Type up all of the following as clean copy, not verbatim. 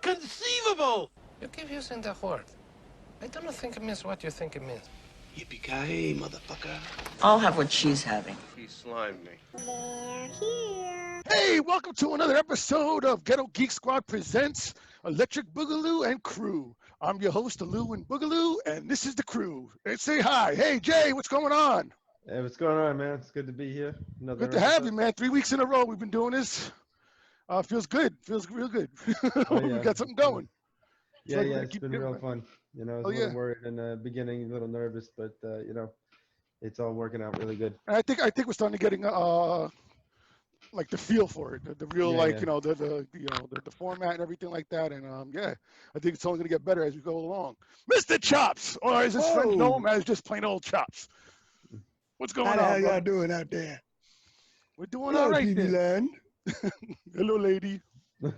Inconceivable! You keep using the word. I don't think it means what you think it means. Yippee-ki-yay, motherfucker. I'll have what she's having. He slimed me. They're here. Hey, welcome to another episode of Ghetto Geek Squad presents Electric BoogaLou and Crew. I'm your host, Lou and BoogaLou, and this is the crew. Hey, say hi. Hey, Jay, what's going on? Hey, what's going on, man? It's good to be here. Good to have you, man. 3 weeks in a row we've been doing this. Feels good. Feels real good. Oh, yeah. We got something going. Yeah, like yeah, it's been real fun. You know, I was a little worried in the beginning, a little nervous, but you know, it's all working out really good. I think we're starting to getting like the feel for it, the real you know the format and everything like that, and yeah, I think it's only gonna get better as we go along. Mr. Chops, or as his friends know him as just plain old Chops. What's going on? How y'all doing out there? We're doing all right there. Land. Hello, lady. Would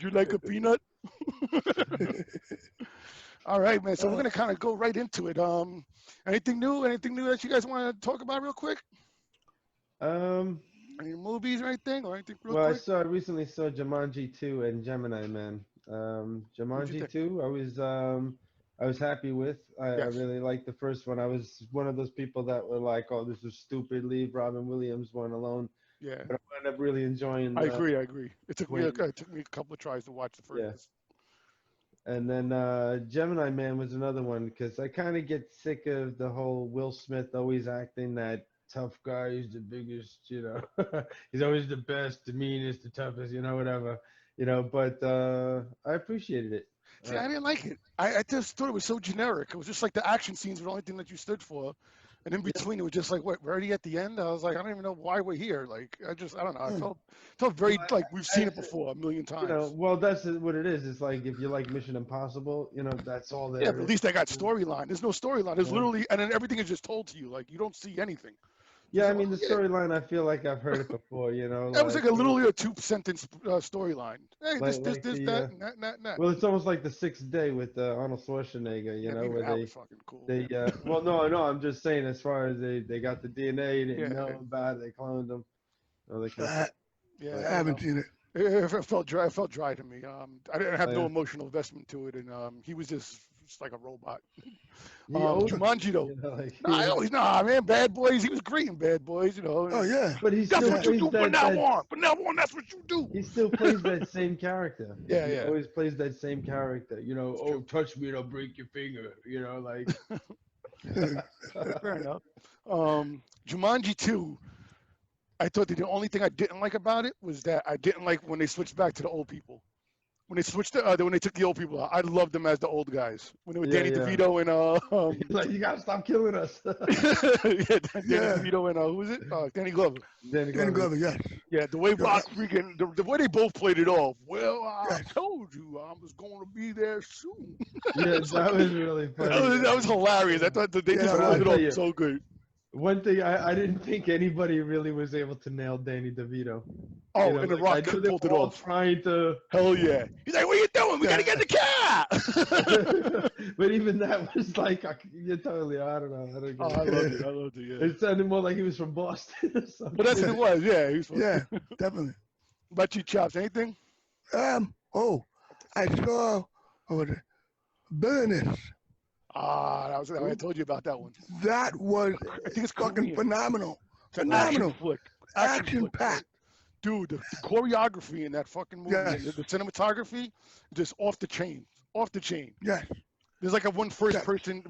you like a peanut? All right, man. So we're gonna kind of go right into it. Anything new that you guys want to talk about real quick? Any movies or anything real quick? I recently saw Jumanji 2 and Gemini Man. Jumanji 2, I was happy with. I really liked the first one. I was one of those people that were like, "Oh, this is stupid. Leave Robin Williams one alone." Yeah. But I ended up really enjoying. I agree. It took me a couple of tries to watch the first. Yeah. And then Gemini Man was another one because I kind of get sick of the whole Will Smith always acting that tough guy. He's the biggest, you know. He's always the best, the meanest, the toughest, you know, whatever, you know. But I appreciated it. See, I didn't like it. I just thought it was so generic. It was just like the action scenes were the only thing that you stood for. And in between, it was just like, what, we're already at the end? I was like, I don't even know why we're here. Like, I don't know. I felt very like we've seen it before a million times. You know, well, that's what it is. It's like if you like Mission Impossible, you know, that's all there is. Yeah, but at least I got storyline. There's no storyline. There's literally, and then everything is just told to you. Like, you don't see anything. Yeah, I mean, the storyline, I feel like I've heard it before, you know. That was like a literally a 2-sentence storyline. Hey, like, this, that, and that. Well, it's almost like The Sixth Day with Arnold Schwarzenegger, you know, where that was fucking cool. Well, no, I'm just saying as far as they got the DNA, they didn't know about it, they cloned them. I haven't seen it. It felt dry. It felt dry to me. I didn't have no emotional investment to it, and he was just like a robot. Jumanji though, man, Bad Boys. He was great in Bad Boys, you know. Oh yeah, but he's that's still what you do from now on. From now on, that's what you do. He still plays that same character. He always plays that same character. You know, oh, touch me and I'll break your finger. You know, like. Fair enough. Jumanji 2. I thought that the only thing I didn't like about it was that I didn't like when they switched back to the old people. When they switched when they took the old people out, I loved them as the old guys. When they were Danny DeVito and like, you gotta stop killing us. Danny DeVito and who was it? Danny Glover. Danny Glover, yes. Yeah, the way Rock freaking the way they both played it off. Well, I told you I was going to be there soon. Yeah, that was really funny. That was hilarious. I thought that they just pulled it off so good. One thing I didn't think anybody really was able to nail Danny DeVito. Oh, and The Rock pulled it off. Trying to. Hell yeah! He's like, "What are you doing? We gotta get in the car." But even that was like, you're totally. I don't know. I loved it. Yeah. It sounded more like he was from Boston or something. But that's what it was. Yeah, he was. Yeah, definitely. About you, Chops? Anything? I saw Billionaires. That was. I told you about that one. That was I think it's fucking phenomenal. Phenomenal. Action packed. Dude, the choreography in that fucking movie, the cinematography, just off the chain. Yes. There's like a one first person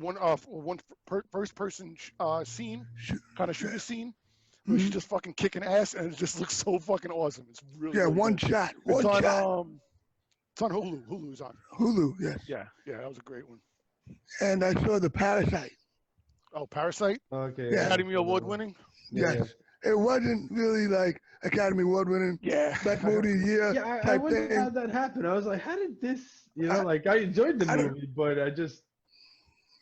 scene, kind of shooter scene, where she's just fucking kicking ass, and it just looks so fucking awesome. It's really one shot. It's on Hulu. Hulu's on. Hulu, yes. Yeah, that was a great one. And I saw The Parasite. Oh, Parasite? Okay. Yeah. Academy Award winning? Yes. It wasn't really like Academy Award winning. Yeah. Best movie of the year. Yeah, I wondered how that happened. I was like, how did this, you know, like I enjoyed the movie, but I just.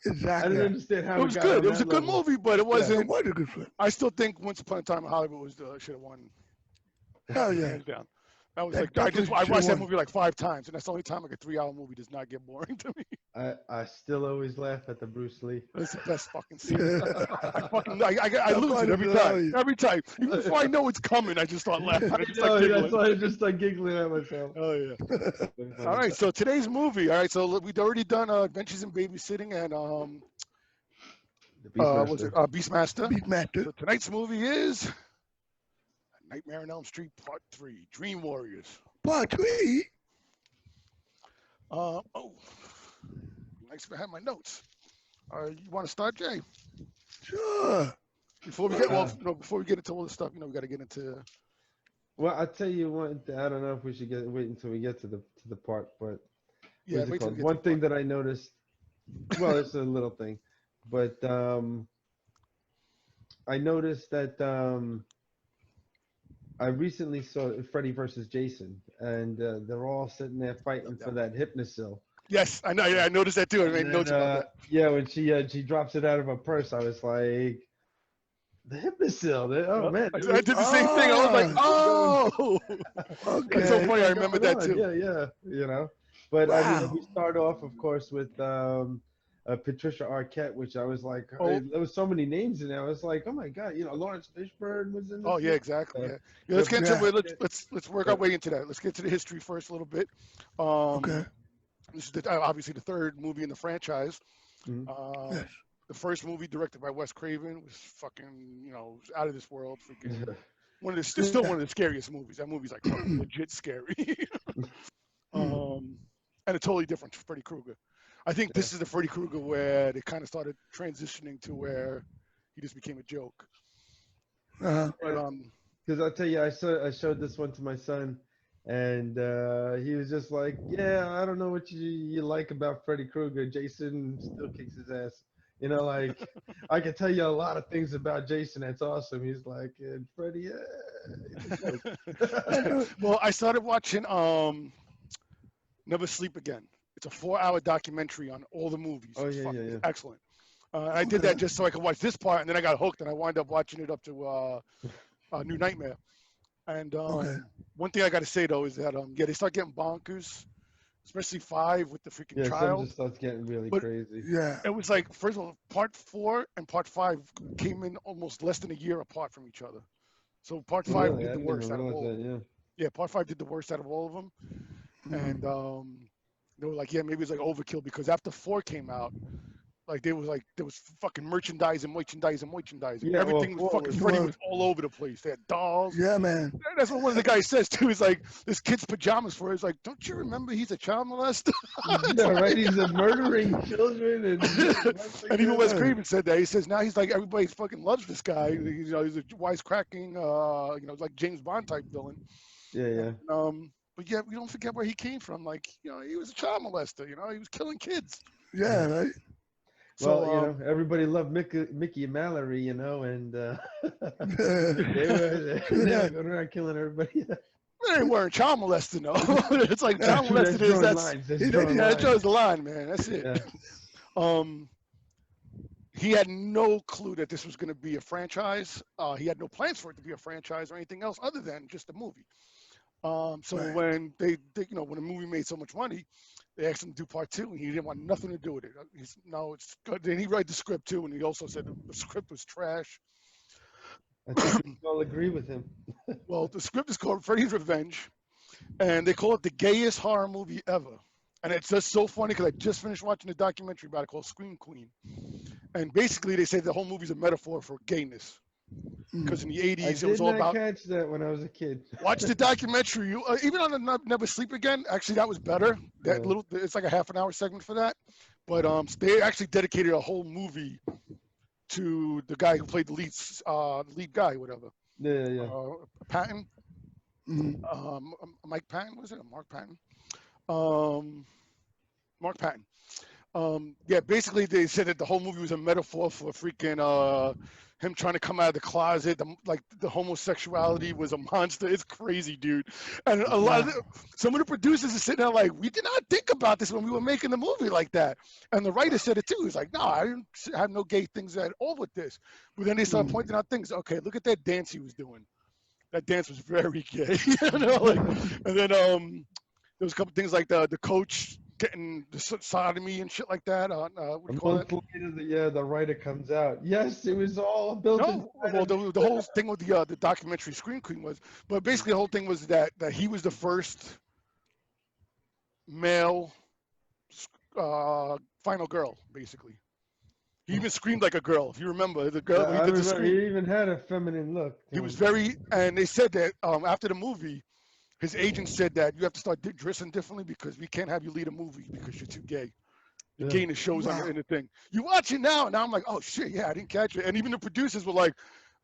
Exactly. I didn't understand how it was good. It was a good movie, but it wasn't. It was a good film. I still think Once Upon a Time in Hollywood should have won. Hell yeah. Hands down. That was That like I definitely watched that one. movie like 5 times, and that's the only time like a 3-hour movie does not get boring to me. I still always laugh at the Bruce Lee. It's the best fucking scene. I That lose part it is every time. hilarious. Every time, even before I know it's coming, I just start laughing. I just No, start that's giggling. why I just start giggling at myself. Oh yeah. All right, so today's movie. All right, so we'd already done Adventures in Babysitting and The was it Beastmaster. Beastmaster? Beastmaster. So tonight's movie is Nightmare on Elm Street Part 3, Dream Warriors. Part 3. Oh, nice to have my notes. You want to start, Jay? Sure. Before we get before we get into all this stuff, we got to get into. Well, I'll tell you what. I don't know if we should wait until we get to the part, but Yeah, what's it wait till we called? get One to the thing part. that I noticed. Well, it's a little thing, but I noticed that I recently saw Freddy versus Jason, and they're all sitting there fighting for that Hypnosil. Yes, I know. Yeah, I noticed that too. I And made then, notes about that. yeah, when she drops it out of her purse, I was like, the Hypnosil. Oh man, I did the same thing. I was like, oh, Okay. that's so funny. I what's remember going that on? too. Yeah, you know. But I mean, Wow. we start off, of course, with Patricia Arquette, which I was like, Oh. there was so many names in there. I was like, oh my god, Lawrence Fishburne was in this. Oh yeah, movie. exactly. Uh, Yeah. Let's get into Yeah. it. Let's work our way into that. Let's get to the history first a little bit. Okay. This is obviously the third movie in the franchise. Mhm. Yes. The first movie directed by Wes Craven was fucking, was out of this world. Freaking it's still one of the scariest movies. That movie's like fucking legit scary. And a totally different Freddy Krueger. I think this is the Freddy Krueger where they kind of started transitioning to where he just became a joke. Uh-huh. But Because I'll tell you, I showed this one to my son, and he was just like, "Yeah, I don't know what you like about Freddy Krueger. Jason still kicks his ass. Like I can tell you a lot of things about Jason. That's awesome." He's like, "And Freddy, it's a joke." well, I started watching Never Sleep Again. It's a 4-hour documentary on all the movies. Oh, It's yeah, fucking yeah, yeah. excellent. I did that just so I could watch this part, and then I got hooked, and I wound up watching it up to New Nightmare. And one thing I got to say though is that they start getting bonkers, especially 5 with the freaking Yeah, some child. just starts getting really But- crazy. Yeah. It was like, first of all, part 4 and part 5 came in almost less than a year apart from each other. So part 5 Really? I did the didn't worst even out of all. realize that. Yeah, part 5 did the worst out of all of them. And they were like, yeah, maybe it's like overkill because after 4 came out, like there was fucking merchandising. Yeah, Everything well, was fucking well, Freddy well- was all over the place. They had dolls. Yeah, man. That's what one of the guys says too. He's like, this kid's pajamas for. He's like, don't you remember he's a child molester? Yeah, right. He's murdering children and. And even Wes Craven said that. He says now he's like everybody fucking loves this guy. He's a wisecracking, like James Bond type villain. Yeah. But yeah, we don't forget where he came from. Like, he was a child molester. He was killing kids. Yeah, right. Well, So, everybody loved Mickey and Mallory, and they Yeah. were going around killing everybody. they weren't child molesting though. It's like child True, molesting is drawing that's lines. That's he- drawing yeah, that lines. draws the line, man. That's it. Yeah. He had no clue that this was going to be a franchise. He had no plans for it to be a franchise or anything else other than just a movie. So Right. when when a movie made so much money, they asked him to do part 2, and he didn't want nothing to do with it. It's good. Then he wrote the script too, and he also said the script was trash. I think we all agree with him. Well, the script is called Freddy's Revenge, and they call it the gayest horror movie ever. And it's just so funny because I just finished watching a documentary about it called Scream Queen. And basically, they say the whole movie's a metaphor for gayness. Because in the 80s, I it did was all not about. catch that when I was a kid. Watch the documentary. Even on the Never Sleep Again, actually, that was better. That Yeah. it's like a half an hour segment for that. But they actually dedicated a whole movie to the guy who played the lead guy, whatever. Yeah. Patton. Mhm. Mike Patton, was it? Mark Patton? Mark Patton. Yeah, basically they said that the whole movie was a metaphor for freaking him trying to come out of the closet. The homosexuality was a monster. It's crazy, dude. And a lot of some of the producers are sitting there like, we did not think about this when we were making the movie like that. And the writer said it too. He's like, no, I didn't have no gay things at all with this. But then they started pointing out things. Okay, look at that dance he was doing. That dance was very gay. You know, like, and then there was a couple things like the coach getting the sodomy and shit like that. What do A you call month that? later, the writer comes out. Yes, it was all built in. No, well, the whole thing with the documentary Scream Queen was, but basically the whole thing was that he was the first male final girl, basically. He even screamed like a girl. If you remember, the girl Yeah, when he I did the remember, scream, he even had a feminine look. he was very. And they said that after the movie, his agent said that you have to start dressing differently because we can't have you lead a movie because you're too gay. You're Yeah. gay in the shows Wow. in the thing. You watch it now, and now I'm like, oh shit, yeah, I didn't catch it. And even the producers were like,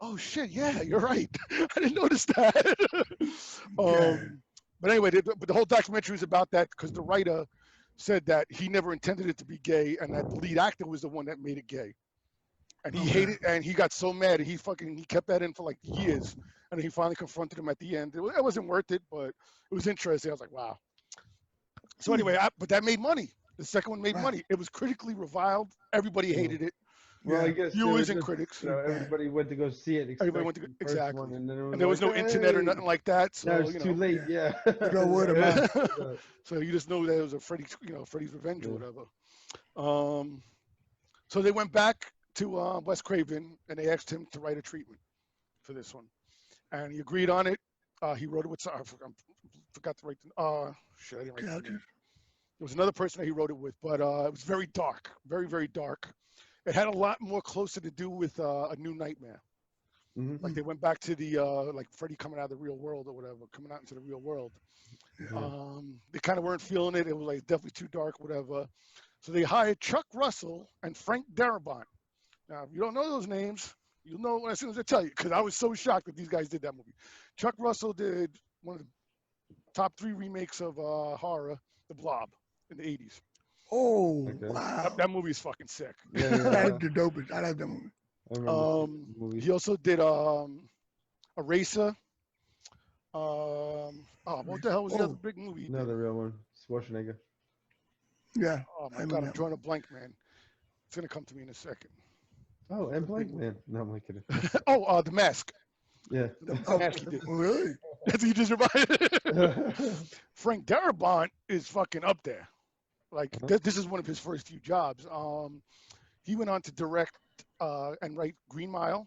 oh shit, yeah, you're right. I didn't notice that. Yeah. But anyway, but the whole documentary was about that because the writer said that he never intended it to be gay, and that the lead actor was the one that made it gay. And he hated, and he got so mad, and he kept that in for like years, and he finally confronted him at the end. It wasn't worth it, but it was interesting. I was like, wow. So anyway, but that made money. The second one made money. It was critically reviled. Everybody hated it. Well, I guess Viewers there and was critics. everybody went to go see it. Everybody went to expecting the first exactly. one, and then And there was no like, internet or hey, nothing like that. So now it's too late. Yeah. No word of mouth. So you just know that it was a Freddy's Revenge or Yeah. whatever. So they went back to Wes Craven and they asked him to write a treatment for this one, and he agreed on it. He wrote it with I forgot to write the shit. I didn't write the name. There was another person that he wrote it with, but it was very dark, very very dark. It had a lot more closer to do with A New Nightmare. Mm-hmm. Like they went back to the like Freddy coming out of the real world or whatever, coming out into the real world. They kind of weren't feeling it. It was like definitely too dark, whatever. So they hired Chuck Russell and Frank Darabont. Now, if you don't know those names, you'll know as soon as I tell you, because I was so shocked that these guys did that movie. Chuck Russell did one of the top 3 remakes of horror, The Blob, in the 80s. Oh, Okay. wow. That movie is fucking sick. That is the dopest. I like that movie. I remember the movie. He also did Eraser. What the hell was the other big movie? Another real one, Schwarzenegger. Yeah. Oh my god, I'm drawing a blank, man. It's gonna come to me in a second. Oh, and Blank Man. No, I'm not kidding. The Mask. Yeah. The Mask he did. Really? That's what you just reminded. Frank Darabont is fucking up there. Like this is one of his first few jobs. He went on to direct and write Green Mile.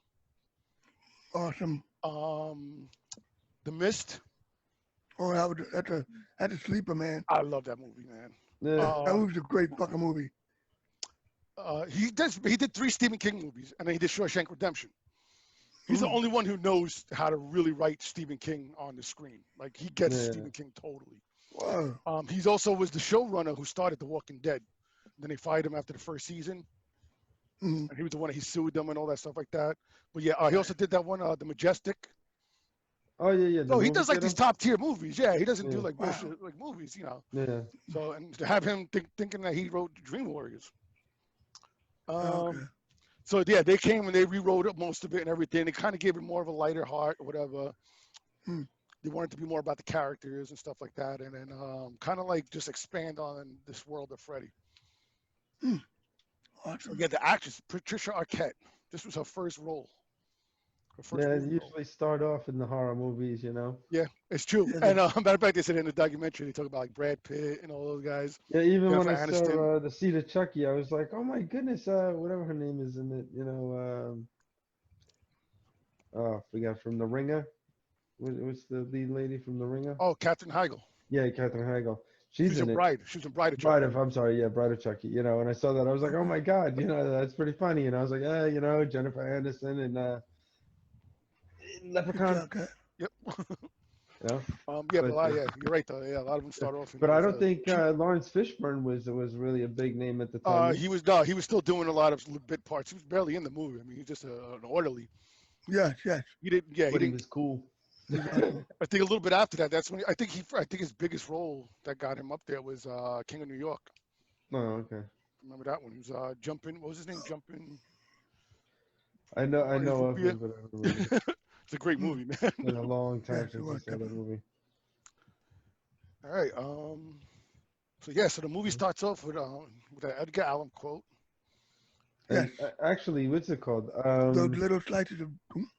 Awesome. The Mist. Oh, that's a sleeper, man. I love that movie, man. Yeah. That movie's a great fucking movie. He did 3 Stephen King movies, and then he did Shawshank Redemption. He's the only one who knows how to really write Stephen King on the screen. Like he gets Stephen King totally. Wow. He's also was the showrunner who started The Walking Dead. Then they fired him after the first season, and he was the one that he sued them and all that stuff like that. But yeah, he also did that one, The Majestic. Oh yeah. Oh, he does like these top tier movies. Yeah, he doesn't do Yeah. like bullshit like movies, you know. Yeah. So and to have him thinking that he wrote Dream Warriors. Okay. So yeah, they came and they rewrote up most of it and everything. They kind of gave it more of a lighter heart or whatever. They wanted to be more about the characters and stuff like that, and then kind of like just expand on this world of Freddy. Awesome. Yeah, the actress Patricia Arquette. This was her first role. Yeah, they usually start off in the horror movies, you know. Yeah, it's true. And matter of fact, they said in the documentary they talk about like Brad Pitt and all those guys. Yeah, even when I Jennifer saw Aniston. the Seed of Chucky, I was like, oh my goodness, whatever her name is in it, you know. I forgot, from The Ringer. What's the lead lady from The Ringer? Oh, Katherine Heigl. Yeah, Katherine Heigl. She's in a it. bride. She was in Bride of Chucky. I'm sorry, yeah, Bride of Chucky. You know, and I saw that, I was like, oh my god, you know, that's pretty funny. And I was like, you know, Jennifer Aniston and Leprechaun. Okay. Yep. You know? Yeah, but you're right though. Yeah, a lot of them start off. But I don't think Lawrence Fishburne was really a big name at the time. He was still doing a lot of bit parts. He was barely in the movie. I mean, he's just an orderly. Yes. He didn't. Yeah, But he was cool. I think a little bit after that. That's when I think his biggest role that got him up there was King of New York. Oh, okay. Remember that one? He was jumping. What was his name? Jumping. I know of him, but I don't remember. It's a great movie, man. It's been a long time since I sure. saw that movie. All right. So the movie starts off with an Edgar Allan quote. And, actually, what's it called? Those little slices of.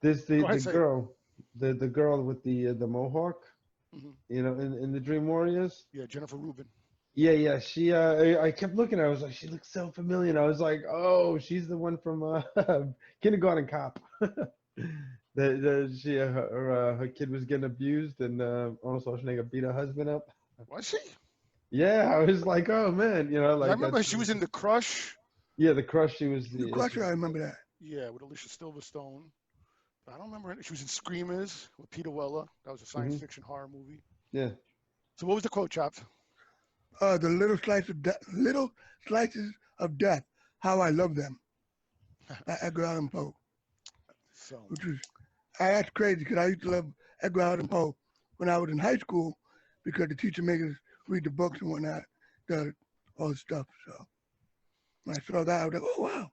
There's the Go ahead, say it. girl. the girl with the mohawk, Mhm. you know, in the Dream Warriors. Yeah, Jennifer Rubin. Yeah. She I kept looking. I was like, she looks so familiar. And I was like, oh, she's the one from Kindergarten Cop. She her kid was getting abused, and Arnold Schwarzenegger beat her husband up. Was she? Yeah, I was like, oh man, you know, 'Cause I like remember she was in The Crush. yeah, the Crush. She was The Crusher, I remember that. Yeah, with Alicia Silverstone. But I don't remember her. She was in Screamers with Peter Weller. That was a science Mhm. fiction horror movie. Yeah. So what was the quote, Chops? The little slices of death. How I love them. By Edgar Allan Poe. So Which was, that's crazy because I used to love Edgar Allan Poe when I was in high school because the teacher made us read the books and whatnot, all the stuff. So when I saw that, I was like, oh wow.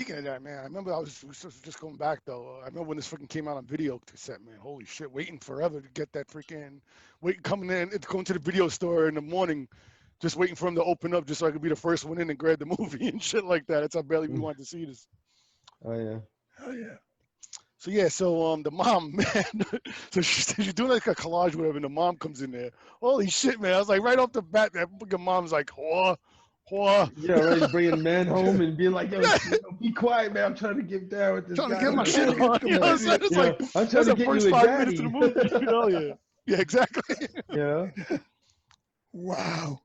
speaking of that, man, I remember I was just going back though. I remember when this freaking came out on video cassette, man. Holy shit, waiting forever to get that freaking coming in, going to the video store in the morning, just waiting for him to open up, just so I could be the first one in and grab the movie and shit like that. That's how badly we wanted to see this. Oh yeah. Oh yeah. So yeah, so the mom, man, so she's doing like a collage, whatever, and the mom comes in there. Holy shit, man! I was like, right off the bat, that fucking mom's like, whore. Yeah, right. Bringing man home and being like, yo, be quiet, man. I'm trying to get down with this Trying guy. to get my shit on. You know what I'm saying? It's like, I'm trying that's to the get first you a 5 minutes daddy. of the movie. You know, yeah, exactly. Yeah. Wow.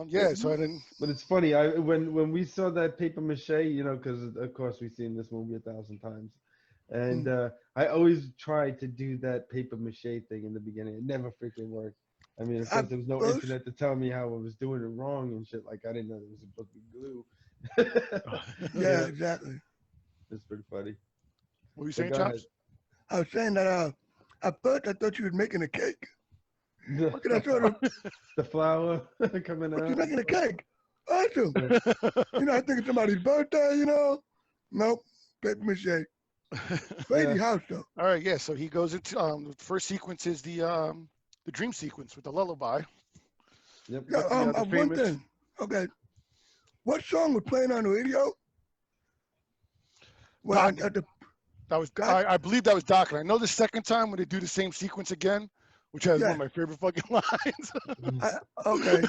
Yeah, so I didn't. But it's funny. When we saw that paper mache, you know, because of course we've seen this movie 1,000 times, and I always tried to do that paper mache thing in the beginning. It never freaking worked. I mean, of course, there was no internet to tell me how I was doing it wrong and shit. Like I didn't know there was supposed to be glue. Yeah, exactly. It's pretty funny. What were you saying, Go Chops? ahead. I was saying that at first I thought you was making a cake. Look at that sort of. The flour coming But out. you're making a cake. Awesome. You know, I think it's somebody's birthday, you know. Nope. Paper mache. Crazy house though. All right, yeah. So he goes into the first sequence is the dream sequence with the lullaby. Yep. Yeah, the one famous- thing. Okay. What song was playing on the radio? Well, Doc. at the That was God. I believe that was Doc. And I know the second time when they do the same sequence again, which has one of my favorite fucking lines. okay.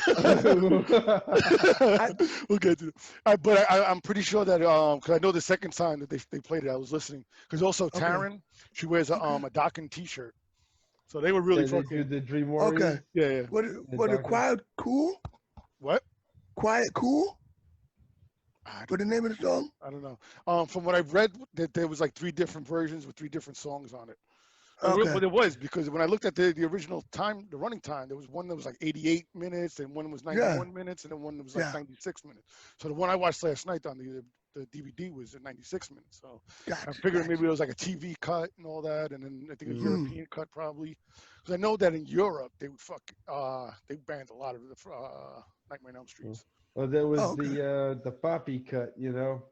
We'll get to it. But I'm pretty sure that because I know the second time that they played it, I was listening. Because also Taryn, she wears a Dockin t-shirt, so they were really They do fucking. the Dream Warriors. Okay. Yeah. Was it Quiet Cool? What? Quiet Cool? I What the name of the song? don't know. From what I've read, that there was like 3 different versions with 3 different songs on it. Okay. But it was because when I looked at the original time, the running time, there was one that was like 88 minutes, and one was 91 minutes, and then one that was like 96 minutes. So the one I watched last night on the DVD was at 96 minutes. So I figured maybe it was like a TV cut and all that, and then I think a European cut probably. Because I know that in Europe they would they banned a lot of the Nightmare on Elm Streets. Well, there was the Poppy cut, you know.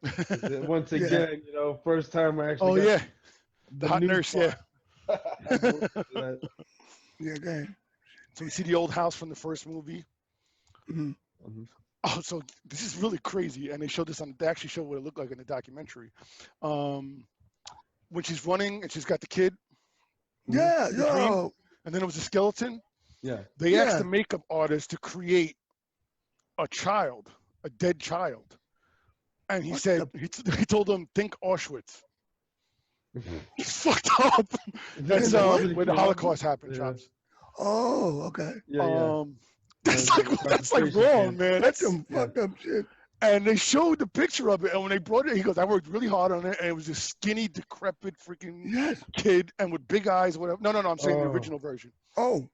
Once again, you know, first time I actually. Oh yeah, the hot nurse, part. Yeah, okay. So we see the old house from the first movie. Mm-hmm. Oh, so this is really crazy, and they showed this they actually showed what it looked like in the documentary. When she's running and she's got the kid. Yeah, dream, and then it was a skeleton. Yeah. They asked the makeup artist to create a child, a dead child, and he said he told them think Auschwitz. It's fucked up. That's where the Holocaust happened, Chops. Oh, okay. That's like wrong, man. That's some fucked up shit. And they showed the picture of it, and when they brought it, he goes, "I worked really hard on it, and it was this skinny, decrepit, freaking kid, and with big eyes, whatever." No, I'm saying the original version. Oh.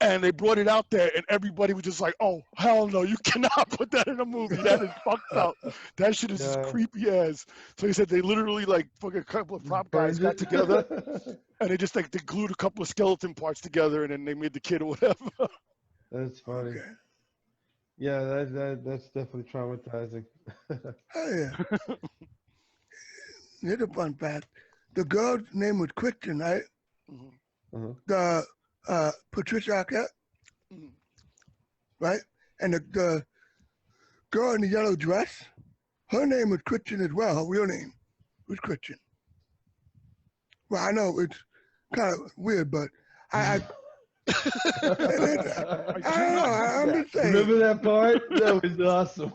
And they brought it out there, and everybody was just like, "Oh, hell no, you cannot put that in a movie. That is fucked up. That shit is just creepy as." So he said they literally like fucking a couple of prop guys got together, and they just like they glued a couple of skeleton parts together, and then they made the kid or whatever. That's funny. Okay. Yeah, that's definitely traumatizing. Oh yeah. Here's a fun fact: the girl's name was Christian, right? Mm-hmm. The Patricia Arquette, right? And the girl in the yellow dress, her name was Christian as well. Her real name was Christian. Well, I know it's kind of weird, but I don't know. I'm just saying. Remember that part? That was awesome.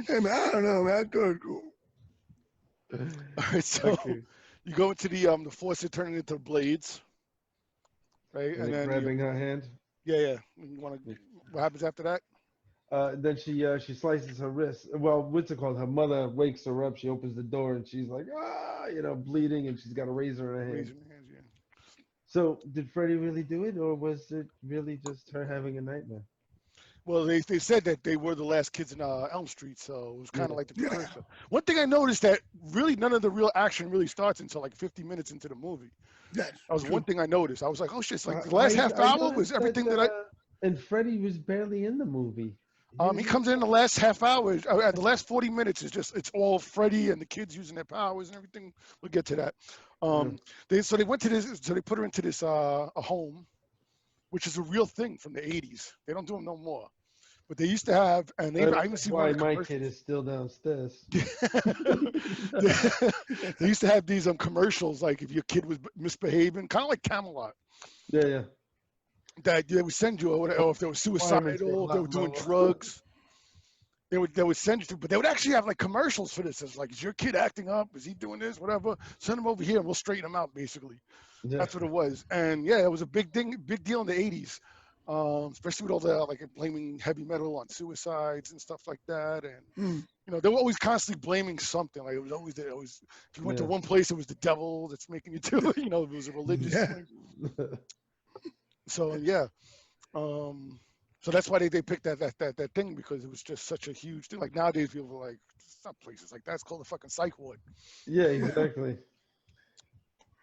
Hey man, I don't know, man. I thought it was cool. All right, so Okay. you go into the Forcer turning into blades, right? And then then grabbing her hand. yeah. You wanna, what happens after that? Then she slices her wrist. Well, what's it called? Her mother wakes her up. She opens the door and she's like, bleeding, and she's got a razor in her hand. Raising your hands, yeah. So did Freddy really do it, or was it really just her having a nightmare? Well, they said that they were the last kids in Elm Street, so it was kind of Yeah. like the precursor. One thing I noticed that really none of the real action really starts until like 50 minutes into the movie. Yes. That was true. one thing I noticed. I was like, oh shit, it's like the last half hour was noticed everything that, that And Freddy was barely in the movie. He comes in the last half hour. The last 40 minutes is just, it's all Freddy and the kids using their powers and everything. We'll get to that. They went to this, so they put her into this a home, which is a real thing from the 80s. They don't do them no more. But they used to have, and I even see why one of the my kid is still downstairs. They used to have these commercials, like if your kid was misbehaving, kind of like Camelot. Yeah. That they would send you, or if they were suicidal, if they were doing drugs, they would send you to. But they would actually have like commercials for this. It's like, is your kid acting up? Is he doing this? Whatever. Send him over here, and we'll straighten him out. Basically, that's what it was. And yeah, it was a big deal in the '80s, especially with all the like blaming heavy metal on suicides and stuff like that. And you know, they were always constantly blaming something. Like it was always if you went to one place, it was the devil that's making you do it. You know, it was a religious thing. So yeah, so that's why they picked that thing, because it was just such a huge thing. Like nowadays, people are like, some places like that's called a fucking psych ward. Yeah, exactly.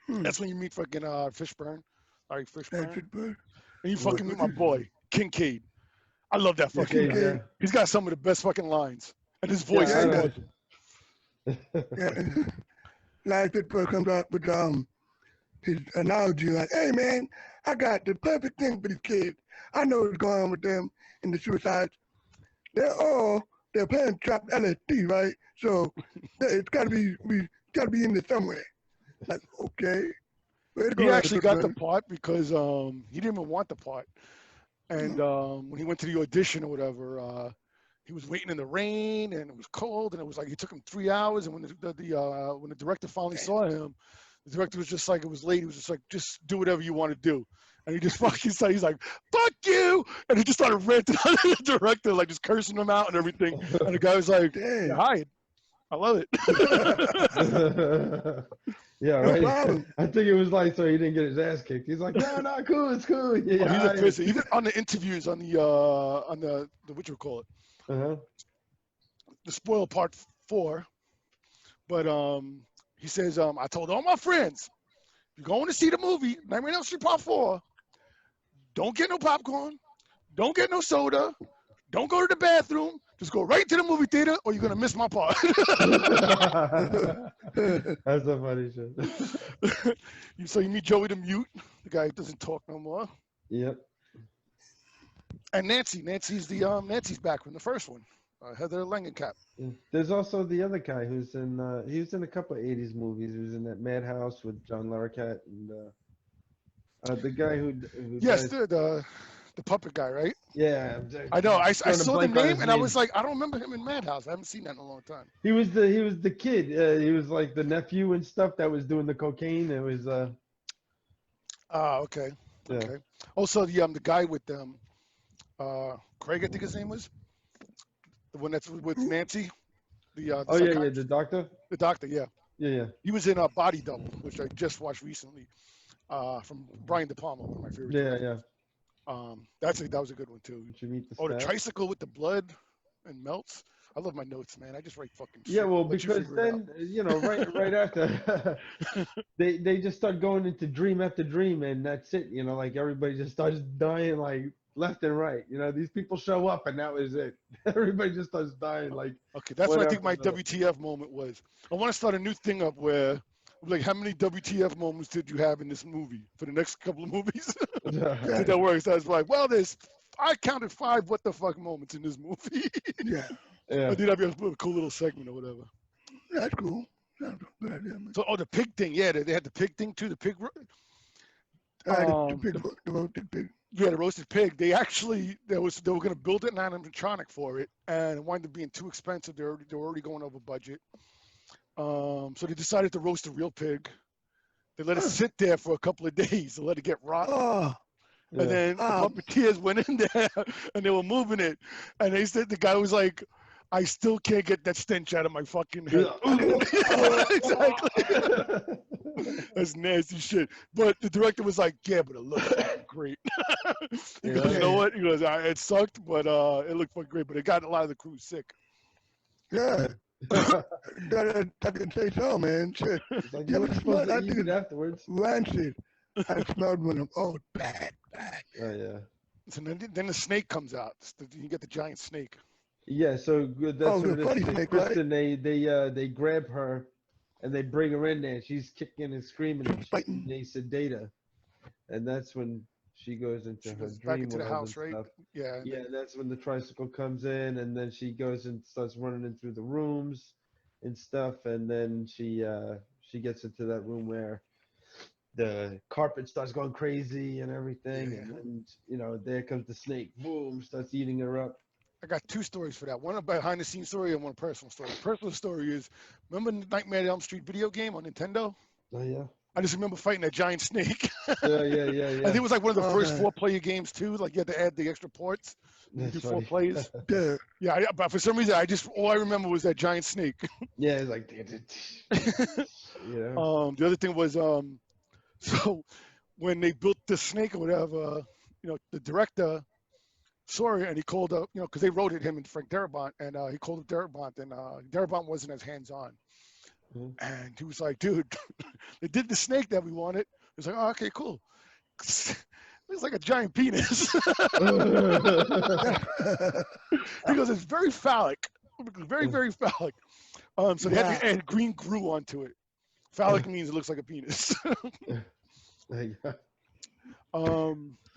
That's when you meet fucking Fishburne, Larry Fishburne, Fishburne. and you fucking meet my boy Kincaid. I love that fucking guy. Yeah. He's got some of the best fucking lines, and his voice Yeah, is awesome. Yeah. Larry Fishburne comes out with his analogy like, hey man, I got the perfect thing for these kids. I know what's going on with them in the suicides. Their parents dropped LSD, right? So it's gotta be in there somewhere. Like, okay. He actually got the part because he didn't even want the part. And when he went to the audition or whatever, he was waiting in the rain and it was cold, and it was like it took him 3 hours. And when the director finally saw him, the director was just like, it was late. He was just like, just do whatever you want to do. And he just fucking said, he's like, fuck you. And he just started ranting on the director, like just cursing him out and everything. And the guy was like, yeah, hi. I love it. Yeah, right. No, I think it was like so he didn't get his ass kicked. He's like, no, cool, it's cool. Yeah, he's a pisser. Even on the interviews on the what you call it, the spoiler part 4. But he says, I told all my friends, if you're going to see the movie Nightmare on Elm Street Part 4, don't get no popcorn, don't get no soda, don't go to the bathroom. Just go right to the movie theater, or you're gonna miss my part. That's a funny shit. So you meet Joey the Mute, the guy who doesn't talk no more. Yep. And Nancy. Nancy's back from the first one. Heather Langenkamp. There's also the other guy who's in. He was in a couple of '80s movies. He was in that Madhouse with John Larroquette and the guy who yes, the puppet guy, right? Yeah, I know. I saw the name and I was like, I don't remember him in Madhouse. I haven't seen that in a long time. He was the kid. He was like the nephew and stuff that was doing the cocaine. It was. Okay. Yeah. Okay. Also, the guy with Craig, I think his name was, the one that's with Nancy. The the doctor. The doctor, yeah. Yeah. He was in Body Double, which I just watched recently, from Brian De Palma, one of my favorites. Yeah. That was a good one too. The tricycle with the blood and melts. I love my notes, man. I just write fucking shit. Yeah, well, because then right after they just start going into dream after dream, and that's it. Like everybody just starts dying like left and right. These people show up, and that was it. Everybody just starts dying like. Okay, that's what I think my WTF moment was. I want to start a new thing up where, like, how many WTF moments did you have in this movie for the next couple of movies? That works. I was like, well, there's I counted 5 what the fuck moments in this movie. Yeah, Yeah. I did have a cool little segment or whatever. that's cool. That's a good idea, man. So, the pig thing, yeah, they had the pig thing too. The pig, The pig. yeah, the roasted pig. They actually, they were going to build an animatronic for it, and it wound up being too expensive. They were already going over budget. So they decided to roast a real pig. They let it sit there for a couple of days to let it get rotten. Oh, And then the puppeteers went in there and they were moving it. And they said the guy was like, I still can't get that stench out of my fucking head. Exactly. That's nasty shit. But the director was like, yeah, but it looks fucking great. He goes, you know what? He goes, it sucked, but it looked fucking great. But it got a lot of the crew sick. yeah. I can say so, man. Shit. It's like Yeah, you were but supposed I to think eat it afterwards. Rancid. I smelled one of them. Oh, bad. Oh yeah. So then the snake comes out. You get the giant snake. Yeah, so good. That's Oh, what the it funny is. snake, Kristen, they grab her, and they bring her in there. And she's kicking and screaming. And Fighting. they sedate her, and that's when she goes into She her goes back dream into the world house, and right? stuff. Yeah. And Yeah, then- and that's when the tricycle comes in, and then she goes and starts running in through the rooms and stuff, and then she gets into that room where the carpet starts going crazy and everything, and then there comes the snake, boom, starts eating her up. I got 2 stories for that. One a behind the scenes story and one a personal story. The personal story is, remember the Nightmare on Elm Street video game on Nintendo? Oh yeah. I just remember fighting that giant snake. Yeah. I think it was like one of the first Okay. 4-player games too. Like you had to add the extra ports. You That's do 4 funny. players. Yeah. Yeah, but for some reason, all I remember was that giant snake. Yeah, it's like, The other thing was, so when they built the snake or whatever, the director saw it and he called up, because they wrote it, him and Frank Darabont, and he called up Darabont, and Darabont wasn't as hands-on. Mhm. And he was like, dude, they did the snake that we wanted. He was like, oh, okay, cool. It's like a giant penis. He goes, it's very phallic. Very, very phallic. So they had to add green glue onto it. Phallic means it looks like a penis.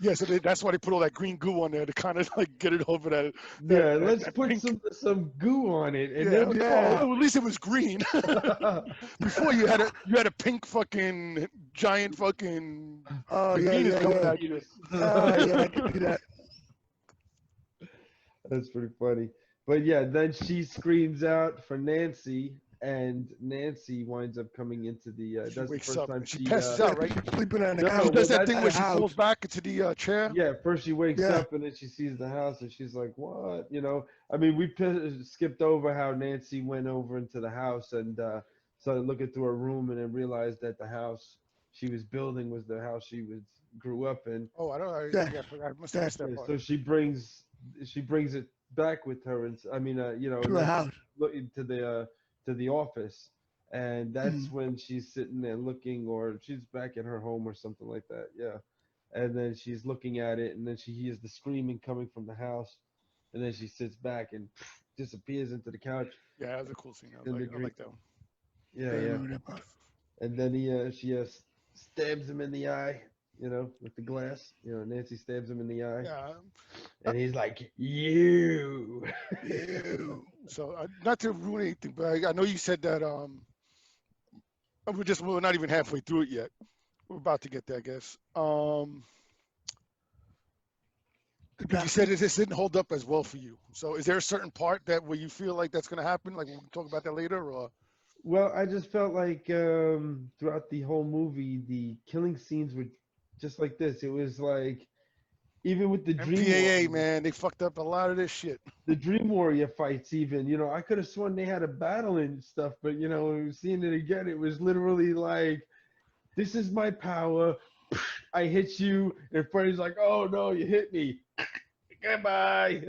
Yeah, so that's why they put all that green goo on there to kind of like get it over that. Yeah, let's that put pink. some goo on it, and Yeah, then well, at least it was green. Before you had a pink fucking giant fucking Oh, yeah, penis yeah, coming yeah. at you. Yeah, I can see that. That's pretty funny. But yeah, then she screams out for Nancy, and Nancy winds up coming into the. She That's the wakes first up. time She passes out, right? She's sleeping on the No, couch. She does well, that thing at where the she house. falls back into the chair. Yeah, first she wakes Yeah. up and then she sees the house and she's like, "What?" I mean, we skipped over how Nancy went over into the house and started looking through her room and then realized that the house she was building was the house grew up in. Oh, I don't know. Yeah. I must have missed that Yeah, part. so she brings it back with her, and I mean, To the house. looking to the office, and that's when she's sitting there looking, or she's back at her home or something like that. Yeah, and then she's looking at it, and then she hears the screaming coming from the house, and then she sits back and disappears into the couch. Yeah, that was a cool scene. I In the like that one. Yeah. And then she stabs him in the eye, with the glass. Nancy stabs him in the eye, Yeah. and he's like, "You." So not to ruin anything, but I know you said that we're not even halfway through it yet. We're about to get there, I guess. But you said this didn't hold up as well for you. So is there a certain part where you feel like that's going to happen? Like we'll talk about that later, or? Well, I just felt like throughout the whole movie, the killing scenes were just like this. It was like, even with the Dream MPAA, Warrior, man, they fucked up a lot of this shit. the Dream Warrior fights, even, I could have sworn they had a battle and stuff, but, seeing it again, it was literally like, this is my power. I hit you. And Freddy's like, oh, no, you hit me. Goodbye.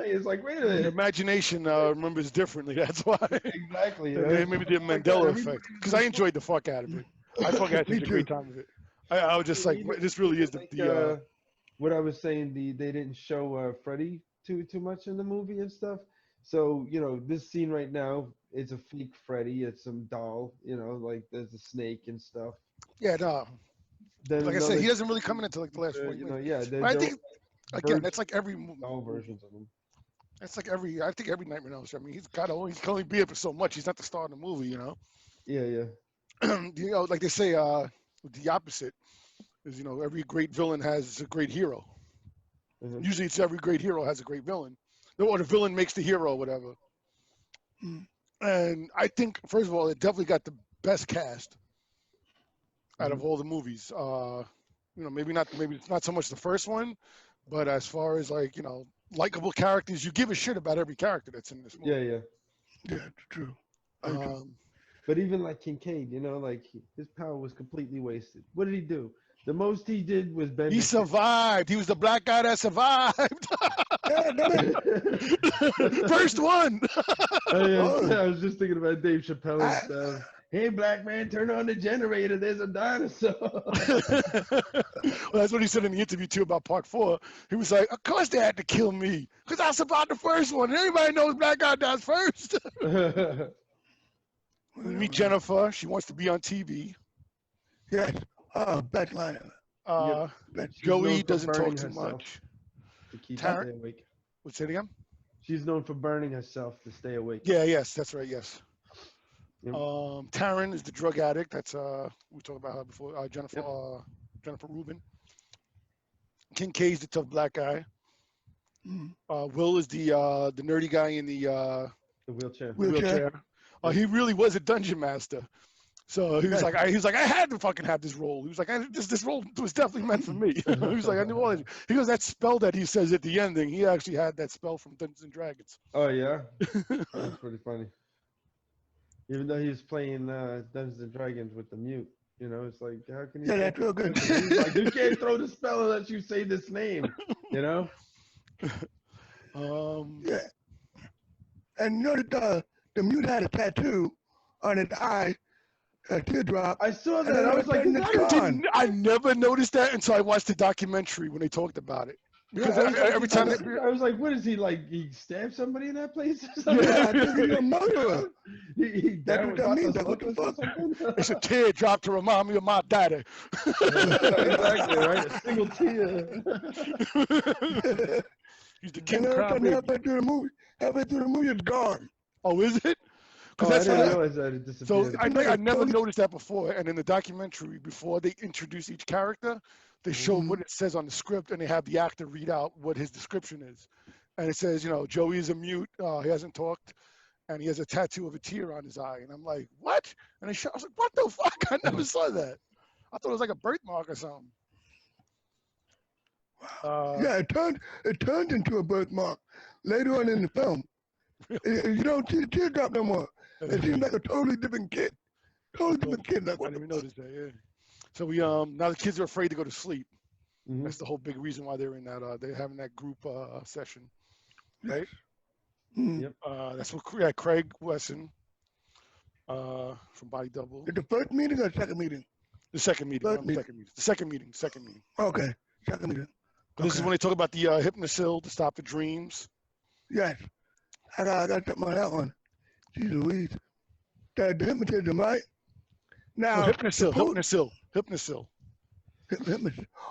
It's like, wait a The minute. imagination remembers differently. That's why. Exactly. Maybe the Mandela effect. Because I enjoyed the fuck out of it. I fucking had such a great time with it. I was just like, this really is the what I was saying, they didn't show Freddy too much in the movie and stuff. So, this scene right now, it's a fake Freddy. It's some doll, like there's a snake and stuff. Yeah, no. Then Like I said, he doesn't really come in until like the last 40 you minutes. know, yeah. But I think Again, that's like every all versions of him. That's like I think every Nightmare on Elm Street. I mean, he can only be it for so much. He's not the star of the movie, you know. Yeah, yeah. You know, like they say, the opposite is, you know, every great villain has a great hero. Mhm. Usually, it's every great hero has a great villain, or the villain makes the hero, whatever. And I think, first of all, it definitely got the best cast out of all the movies. You know, maybe it's not so much the first one, but as far as like, you know, likable characters, you give a shit about every character that's in this movie. Yeah, yeah. Yeah, it's true. Very true. But even like Kincaid, you know, like his power was completely wasted. What did he do? The most he did was bend. He survived. He was the black guy that survived. First one. I was just thinking about Dave Chappelle's stuff. Hey, black man, turn on the generator. There's a dinosaur. Well, that's what he said in the interview too about part 4. He was like, "Of course they had to kill me, because I survived the first one. And everybody knows black guy dies first." We meet Jennifer. She wants to be on TV. Yes. Best line. Joey doesn't talk too much. To keep Taryn? stay awake. What's it again? She's known for burning herself to stay awake. Yeah, yes, that's right, yes. Yep. Taryn is the drug addict. That's we talked about her before. Jennifer Rubin. Kincaid's the tough black guy. Will is the nerdy guy in the wheelchair. He really was a dungeon master. So he was like, I had to fucking have this role. He was like, this role was definitely meant for me. He was like, I knew all that. He goes, that spell that he says at the ending, he actually had that spell from Dungeons and Dragons. Oh yeah, that's pretty funny. Even though he was playing Dungeons and Dragons with the mute, you know, it's like, how can you? Yeah, that's real good. He's like, you can't throw the spell unless you say this name, you know. Yeah. And you know that the mute had a tattoo on his eye. A teardrop. I saw that. I was like, I never noticed that until I watched the documentary when they talked about it. Because every time I was like, what is he like? He stabbed somebody in that place? Yeah, I think he's a murderer. That's what that means. What the fuck? It's a teardrop to remind me of my daddy. Exactly, right? A single tear. He's the king And of every time crybaby. halfway through the movie, it's gone. Oh, is it? Oh, I didn't realize that it disappeared. So I never noticed that before. And in the documentary, before they introduce each character, they show what it says on the script, and they have the actor read out what his description is. And it says, you know, Joey is a mute. He hasn't talked, and he has a tattoo of a tear on his eye. And I'm like, what? And I was like, what the fuck? I never saw that. I thought it was like a birthmark or something. Yeah, it turned into a birthmark later on in the film. You don't see the teardrop no more. It seems like a totally different kid. Totally different kid. Like, I didn't even notice that. Yeah. So we now the kids are afraid to go to sleep. Mhm. That's the whole big reason why they're in that. They're having that group session, right? Yep. That's what Craig Wesson from Body Double. the first meeting or the second meeting? The second meeting. First The second meeting. The second meeting. Second meeting. Okay, second meeting. This is when they talk about the hypnosil to stop the dreams. Yes, I got something on that one. Jeez Louise. The hypnotism, right? Now, Hypnosil.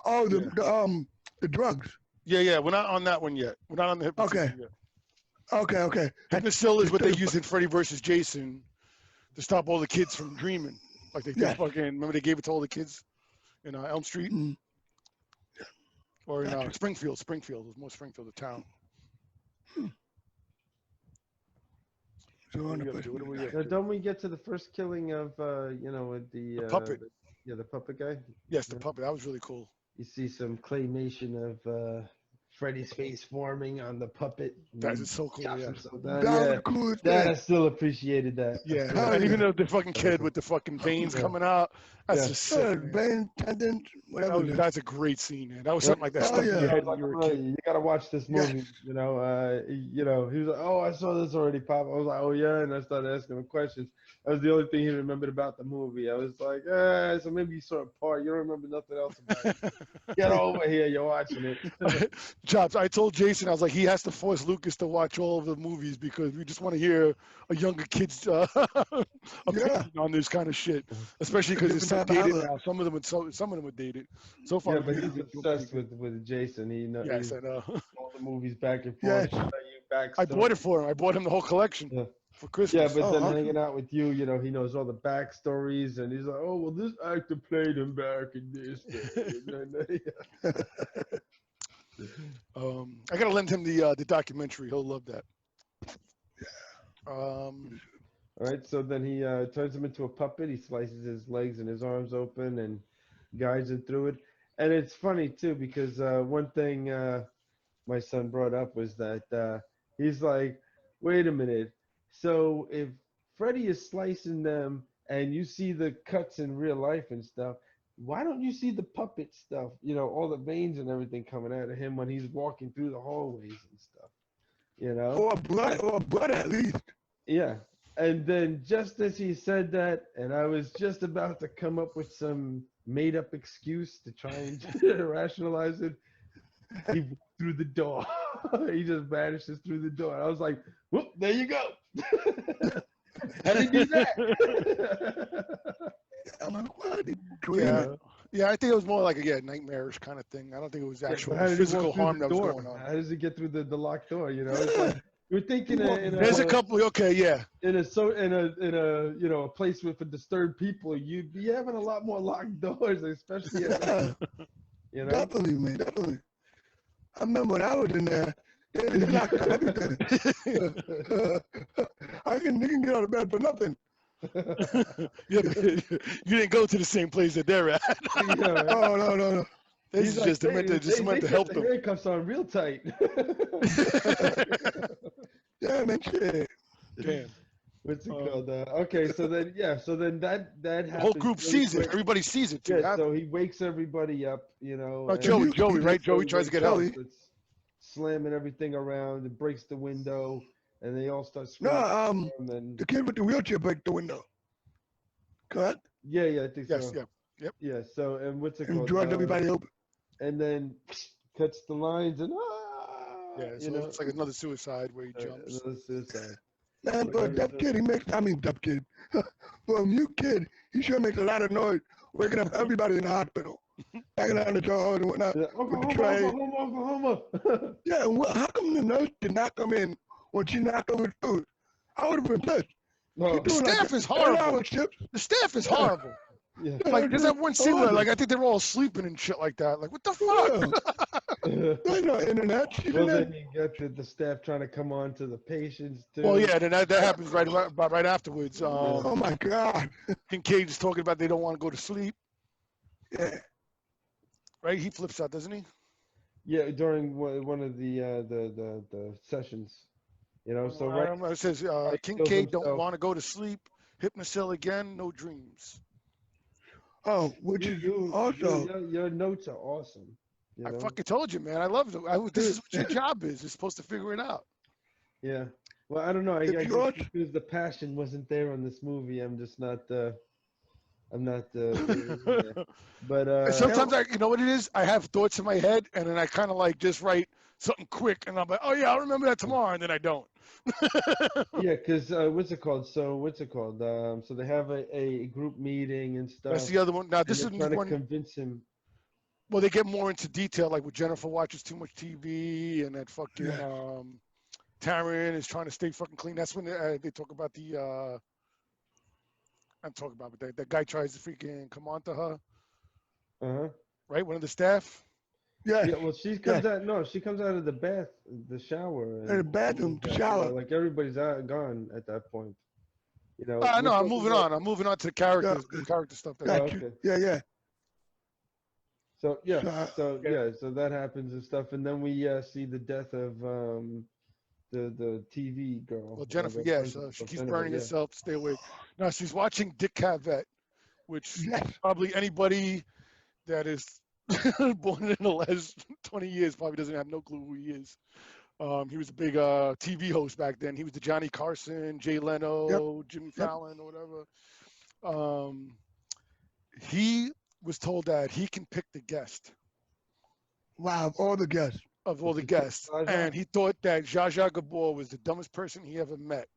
Oh, the drugs. Yeah. We're not on that one yet. We're not on the hypnosis Okay. yet. Okay. Hypnosil is what they use in Freddy versus Jason to stop all the kids from dreaming. Like they fucking remember they gave it to all the kids in Elm Street or in Springfield. Springfield. It was more Springfield, the town. So What do we Now, don't we get to the first killing of with the puppet? the puppet guy? Yes, the puppet. That was really cool. You see some claymation of Freddy's face forming on the puppet. That is so cool. Yeah. That was the coolest thing. I still appreciated that. Yeah. And even though the fucking kid with the fucking veins coming out, that's just sick. Vein, tendons, whatever. That's a great scene, man. That was something like that stuck in your head when you were a kid. You gotta watch this movie. He was like, "Oh, I saw this already, Pop." I was like, "Oh yeah," and I started asking him questions. That was the only thing he remembered about the movie. I was like, so maybe you saw a part. You don't remember nothing else about it. Get over here, you're watching it. Chops, I told Jason, I was like, he has to force Lucas to watch all of the movies because we just want to hear a younger kid's opinion on this kind of shit, especially because it's so Different type of dated outlook. now. Some of them are dated. So far, Yeah, but we've he's been doing pretty obsessed good. with Jason. He knows Yes, I know. all the movies back and Yes. forth. Tell you I bought it backstory. for him. I bought him the whole collection Yeah. for Yeah, Christmas. but Oh, then awesome. hanging out with you, he knows all the backstories, and he's like, "Oh, well, this actor played him back in this day." And then, I gotta lend him the documentary. He'll love that. All right, so then he turns him into a puppet. He slices his legs and his arms open and guides him through it. And it's funny too because one thing my son brought up was that he's like, "Wait a minute. So if Freddy is slicing them and you see the cuts in real life and stuff, why don't you see the puppet stuff? All the veins and everything coming out of him when he's walking through the hallways and stuff. You know? Or blood at least. Yeah. And then just as he said that, and I was just about to come up with some made up excuse to try and rationalize it, he walked through the door. He just vanishes through the door. I was like, whoop, there you go. How did he do that? I'm like, what? Yeah, I think it was more like a nightmarish kind of thing. I don't think it was actual How did he walk physical through harm the that was door? going on. How does he get through the locked door? It's like you're thinking There's a couple. Okay, yeah. in a place with disturbed people, you'd be having a lot more locked doors, especially at night. Definitely, man, definitely. I remember when I was in there, they locked up everything. They can get out of bed for nothing. Yeah, but you didn't go to the same place that they're at. Yeah, right? Oh, no. This is just meant to help the them. handcuffs on real tight. Yeah, man, shit. Damn. What's it called? Okay, so then that happens. The whole group really sees it. quick. Everybody sees it too. Yeah, so he wakes everybody up, Oh, and- Joey, right? Joey tries to get out. Joey. Starts slamming everything around and breaks the window, and they all start No, screaming. And then, the kid with the wheelchair break the window. Correct? yeah, I think Yes, so. yeah. Yep. Yeah, so and what's it And called? drugged everybody open. And then cuts the lines and Yeah, so it's like another suicide where he jumps. another suicide. Man, for a deaf kid, deaf kid. For a mute kid, he sure makes a lot of noise, waking up everybody in the hospital. Banging on the doors and whatnot. Yeah, With the tray. Oklahoma. Yeah, and how come the nurse did not come in when she knocked over the food? I would have been pissed. No, The staff is horrible. The staff is horrible. yeah. Like, there's that one scene where, like, I think they're all sleeping and shit like that. Like, what the fuck? There's no internet. She Well, didn't. then you get the staff trying to come on to the patients too. Well, yeah, then that happens right afterwards. Oh my God. Kincaid is talking about they don't want to go to sleep. Yeah. Right? He flips out, doesn't he? Yeah, during one of the sessions, So I right, don't know. It says kills Kincaid don't himself. want to go to sleep. Hypnocil again, no dreams. Oh, which is also. Your notes are awesome. I fucking told you, man. I love it. This is what your job is. You're supposed to figure it out. Yeah. Well, I don't know. I If guess you watch- because the passion wasn't there on this movie, I'm just not. I'm not. But Sometimes you know what it is? I have thoughts in my head, and then I kind of like just write something quick, and I'm like, oh yeah, I'll remember that tomorrow, and then I don't. yeah, because what's it called? So they have a group meeting and stuff. That's the other one. Now this is and they're trying one. to convince him. Well, they get more into detail, like with Jennifer watches too much TV, and that fucking Taryn is trying to stay fucking clean. That's when they talk about the. I'm talking about, but that guy tries to freaking come on to her. Right, one of the staff. Yeah. Yeah, well, she comes out. No, she comes out of the shower. In the bathroom, shower. Like everybody's gone at that point. No, I'm moving on. I'm moving on to the characters, the character stuff. Got you. Okay. Yeah. So so that happens and stuff, and then we see the death of the TV girl. Well, Jennifer, so she keeps burning herself to stay awake. Now she's watching Dick Cavett, which probably anybody that is born in the last 20 years probably doesn't have no clue who he is. He was a big TV host back then. He was the Johnny Carson, Jay Leno, Jimmy Fallon, or whatever. He was told that he can pick the guest. Wow, all the guests. of all the He picked guests, Zsa Zsa? and he thought that Zsa Zsa Gabor was the dumbest person he ever met,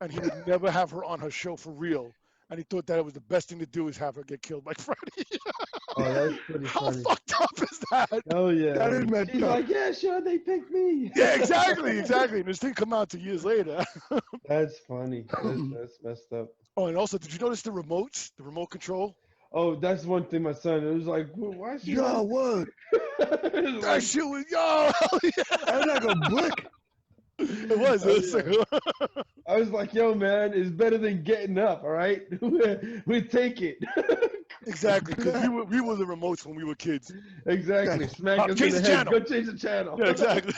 and he would never have her on her show for real. And he thought that it was the best thing to do is have her get killed by Freddy. Oh, that's pretty How funny. fucked up is that? Oh yeah. That is messed She's up. like, yeah, sure, they picked me. Yeah, exactly, exactly. And this thing come out 2 years later. That's funny. That's messed up. Oh, and also, did you notice the remotes, the remote control? Oh, that's one thing my son. It was like, why is she? Yo, what? It was That like, shit was, yo, hell yeah. That's like a brick. It was. Oh, It was like, I was like, yo, man, it's better than getting up. All right, we take it. exactly, because we were the remotes when we were kids. Exactly. Smack us in change the the head. channel. Go change the channel. Yeah, exactly.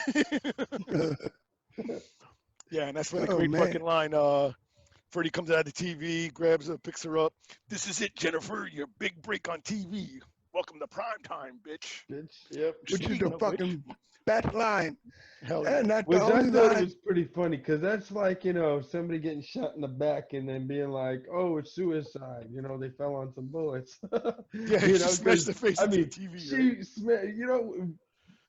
Yeah, and that's when the Oh, great man. fucking line, Freddie comes out of the TV, grabs her, picks her up. This is it, Jennifer, your big break on TV. Welcome to prime time, bitch. Bitch. Yep. Which is Speaking the of fucking best line. Hell yeah. And that's Which the I only thought it line. was pretty funny because that's like, you know, somebody getting shot in the back and then being like, oh, it's suicide. You know, they fell on some bullets. Yeah, You she know, smashed 'cause, the face I into mean, the TV. she, you know,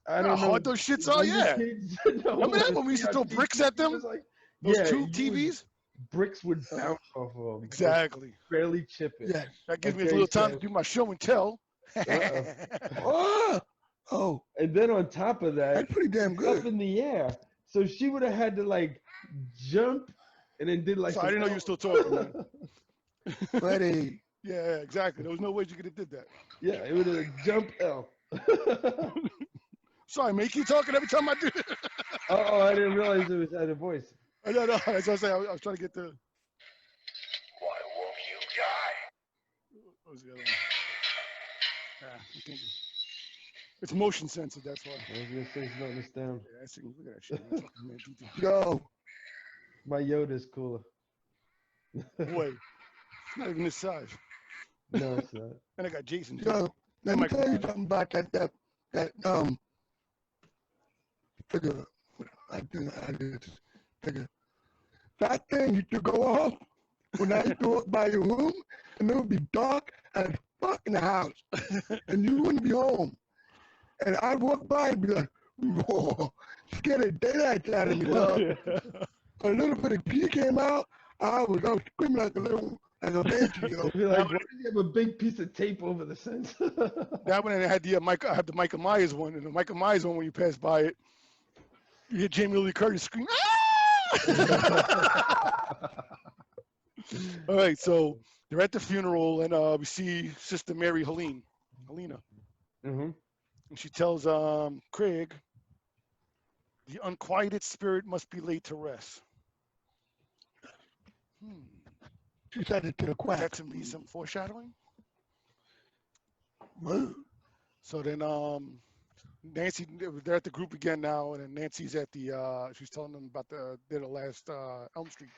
I You know don't how know. hard those shits are? when your Yeah. kids don't Remember that wanna when we used to see throw on bricks TV, at them? it was like, Those yeah, tube you would- TVs? bricks would bounce off of them. Exactly. Barely chip it. Yes. That gives me a Okay, little time so- to do my show and tell. Oh, oh, And then on top of that, that's pretty damn up good. in the air. So she would have had to like jump and then did like. So I didn't know you were still talking, man. Buddy. Yeah, exactly. There was no way you could have did that. Yeah, it would have jump L. Sorry, man. You keep talking every time I do it. Oh, I didn't realize it was out of voice. I know, that's what I was saying. I was trying to get the. Why won't you die? What was the other one? Yeah, I'm thinking. It's motion censored, that's why. I was gonna say it's noting this down. Yeah, I see. Look at that shit. Man. Fucking man, dude. Yo, My Yoda's cooler. Boy, it's not even this size. No, it's not. And I got Jason. Too. yo, let me Michael tell you Myers. something about that figure. I just figure. That thing used to go off when I used to walk by your room, and it would be dark as fuck in the house, and you wouldn't be home. And I'd walk by and be like, whoa, scared the daylights out of me, dog. A little bit of pee came out, I was screaming like a banshee, yo. I'd be like, why does he have a big piece of tape over the sense? That one, and I had the I had the Michael Myers one, and the Michael Myers one, when you pass by it, you hear Jamie Lee Curtis scream, ah! All right, so they're at the funeral, and we see Sister Mary Helena, Mm-hmm. and she tells Craig, the unquieted spirit must be laid to rest. She said it to the quack. That to me some foreshadowing. Whoa. So then Nancy, they're at the group again now, and then Nancy's at the she's telling them about they're the last Elm Street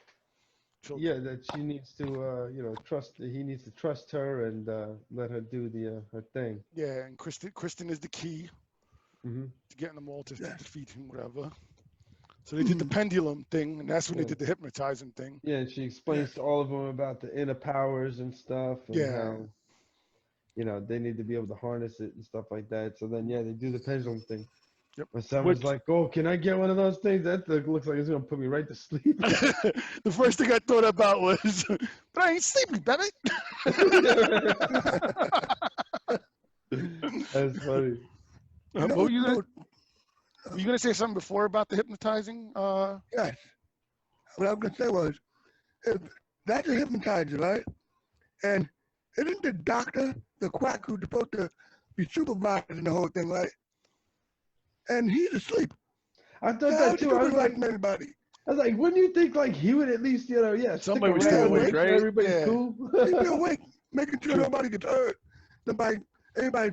children. Yeah, that she needs to, you know, trust. He needs to trust her and let her do the her thing. Yeah, and Kristen is the key Mm-hmm. to getting them all to defeat him, whatever. So they did the pendulum thing, and that's when they Yeah. did the hypnotizing thing. Yeah, and she explains to all of them about the inner powers and stuff, and Yeah. how, you know, they need to be able to harness it and stuff like that. So then, yeah, they do the pendulum thing. Yep. My son was Which- like, "Oh, can I get one of those things? That looks like it's gonna put me right to sleep." The first thing I thought about was, but I ain't sleeping, baby. That's funny. What were you gonna say something before about the hypnotizing? Yes. What I was gonna say was, if that's a hypnotizer, right? And isn't the doctor the quack who's supposed to be supervising the whole thing, right? And he's asleep. I thought How that too. I was like, everybody. wouldn't you think like he would at least, you know, yeah, Somebody would stick stay around, awake, make sure right? everybody's Yeah. cool. He'd be awake, making sure nobody gets hurt. Everybody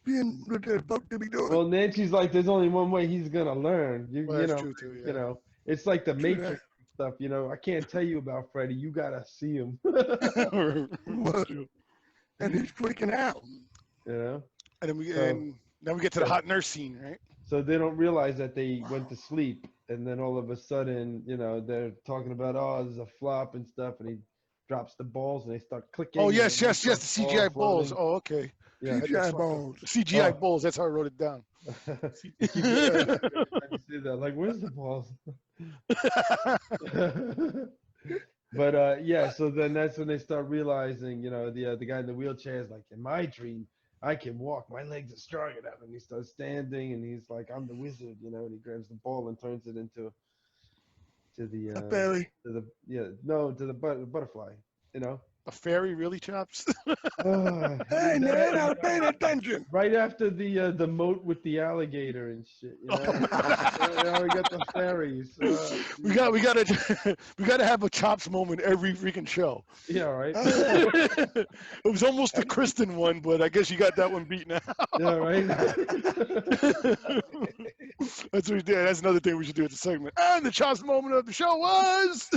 being what they're supposed to be doing. Well, Nancy's like, there's only one way he's gonna learn. Well, You that's know, true too. Yeah. you know, it's like the True Matrix stuff. You know, I can't tell you about Freddy. You gotta see him. And he's freaking out. You know. And then So- then we get to the hot nurse scene, right? So they don't realize that they went to sleep, and then all of a sudden, you know, they're talking about, oh, there's a flop and stuff, and drops the balls and they start clicking. Oh and yes, then yes, yes. The balls CGI balls. floating. Oh, okay. Yeah. CGI balls. CGI Oh. balls. That's how I wrote it down. You keep every time you say that, like, where's the balls? But yeah, so then that's when they start realizing, the guy in the wheelchair is like, in my dream, I can walk. My legs are strong enough. And he starts standing, and he's like, I'm the wizard, and he grabs the ball and turns it into A fairy. to the butterfly, A fairy, really, Chops? Hey, man, I was paying attention. Right after the moat with the alligator and shit, we got the fairies. we gotta have a Chops moment every freaking show. Yeah, right. It was almost the Kristen one, but I guess you got that one beaten out. Yeah, right. That's what we did. That's another thing we should do at the segment. And the Chops moment of the show was.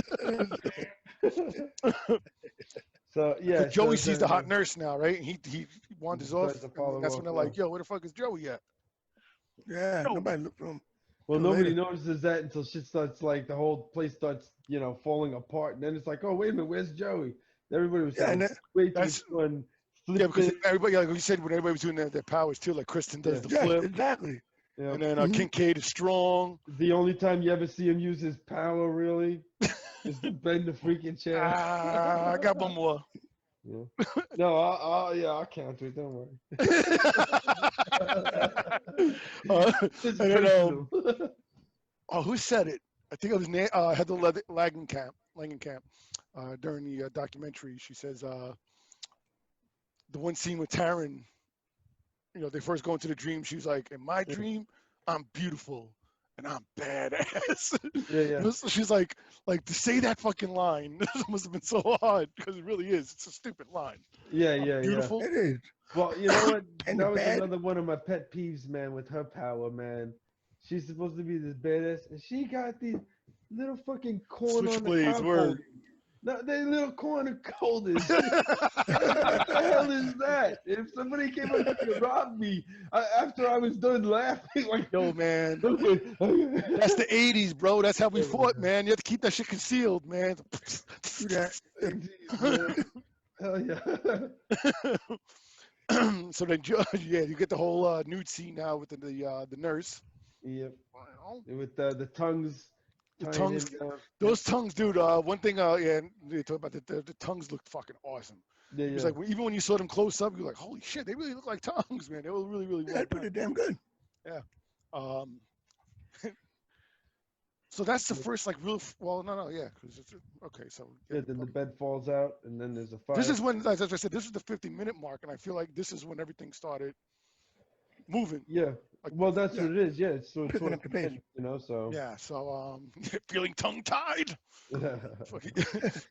So yeah, Joey sees the hot nurse now, right? And he wanders off. tries to follow And that's off, when they're like, "Yo, where the fuck is Joey at?" Yeah, nobody looked for him. Well, till nobody later. notices that until shit starts, like, the whole place starts, falling apart, and then it's like, oh wait a minute, where's Joey? Everybody was Yeah, and having way too much that's- fun. Yeah, because flipping. everybody, like you said, when everybody was doing their powers too, like Kristen does Yeah. the Yes, flip, exactly. Yeah. and then Mhm. Kincaid is strong. The only time you ever see him use his power really is to bend the freaking chair. I got one more. Yeah. No, I'll counter it. Don't worry. It's and then, personal. who said it? I think it was Heather Langenkamp during the documentary. She says the one scene with Taryn, they first go into the dream. She's like, in my dream, I'm beautiful and I'm badass. Yeah. So she's like to say that fucking line must have been so hard because it really is. It's a stupid line. Yeah. Beautiful. It is. Well, you know what? And That the was bad- another one of my pet peeves, man, with her power, man. She's supposed to be this badass, and she got these little fucking corn on the Switchblades, cob word. holders. No, they little corner holders. What the hell is that? If somebody came up to rob me after I was done laughing, like, Yo, man. okay. That's the 80s, bro. That's how we fought, man. You have to keep that shit concealed, man. Do that. Hell yeah. So then, you get the whole nude scene now with the nurse. Yep. Wow. With the tongues. The tying tongues, him down. those tongues, dude. One thing, they talk about the tongues looked fucking awesome. Yeah, It was yeah. like even when you saw them close up, you're like, holy shit, they really look like tongues, man. They were really, really well That's pretty done. damn good. Um, so that's the first like real. Well, no, yeah, because okay. So Yeah, then the bed falls out, and then there's a fire. this is when, as I said, this is the 50-minute mark, and I feel like this is when everything started moving. Yeah. Like, Well, that's yeah. what it is. Yeah, it's sort Picking of up the pace. so. Yeah. So feeling tongue-tied.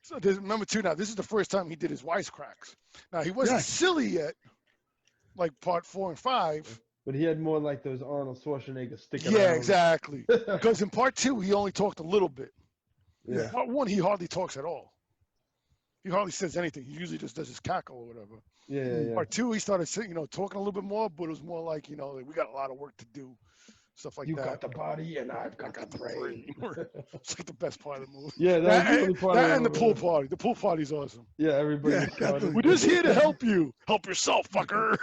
So remember too. Now this is the first time he did his wisecracks. Now he wasn't Yes. silly yet, like part 4 and 5. But he had more like those Arnold Schwarzenegger sticking Yeah, around. exactly. Because in part 2 he only talked a little bit. Yeah. Part 1 he hardly talks at all. He hardly says anything. He usually just does his cackle or whatever. Yeah. Part 2 he started talking a little bit more, but it was more like like, we got a lot of work to do, stuff like You that. got the body, and I've got the brain. It's like the best part of the movie. Yeah, that was the only part. That and the pool party. The pool party's awesome. Yeah, everybody. Yeah, was starting. We're just here to help you. Help yourself, fucker.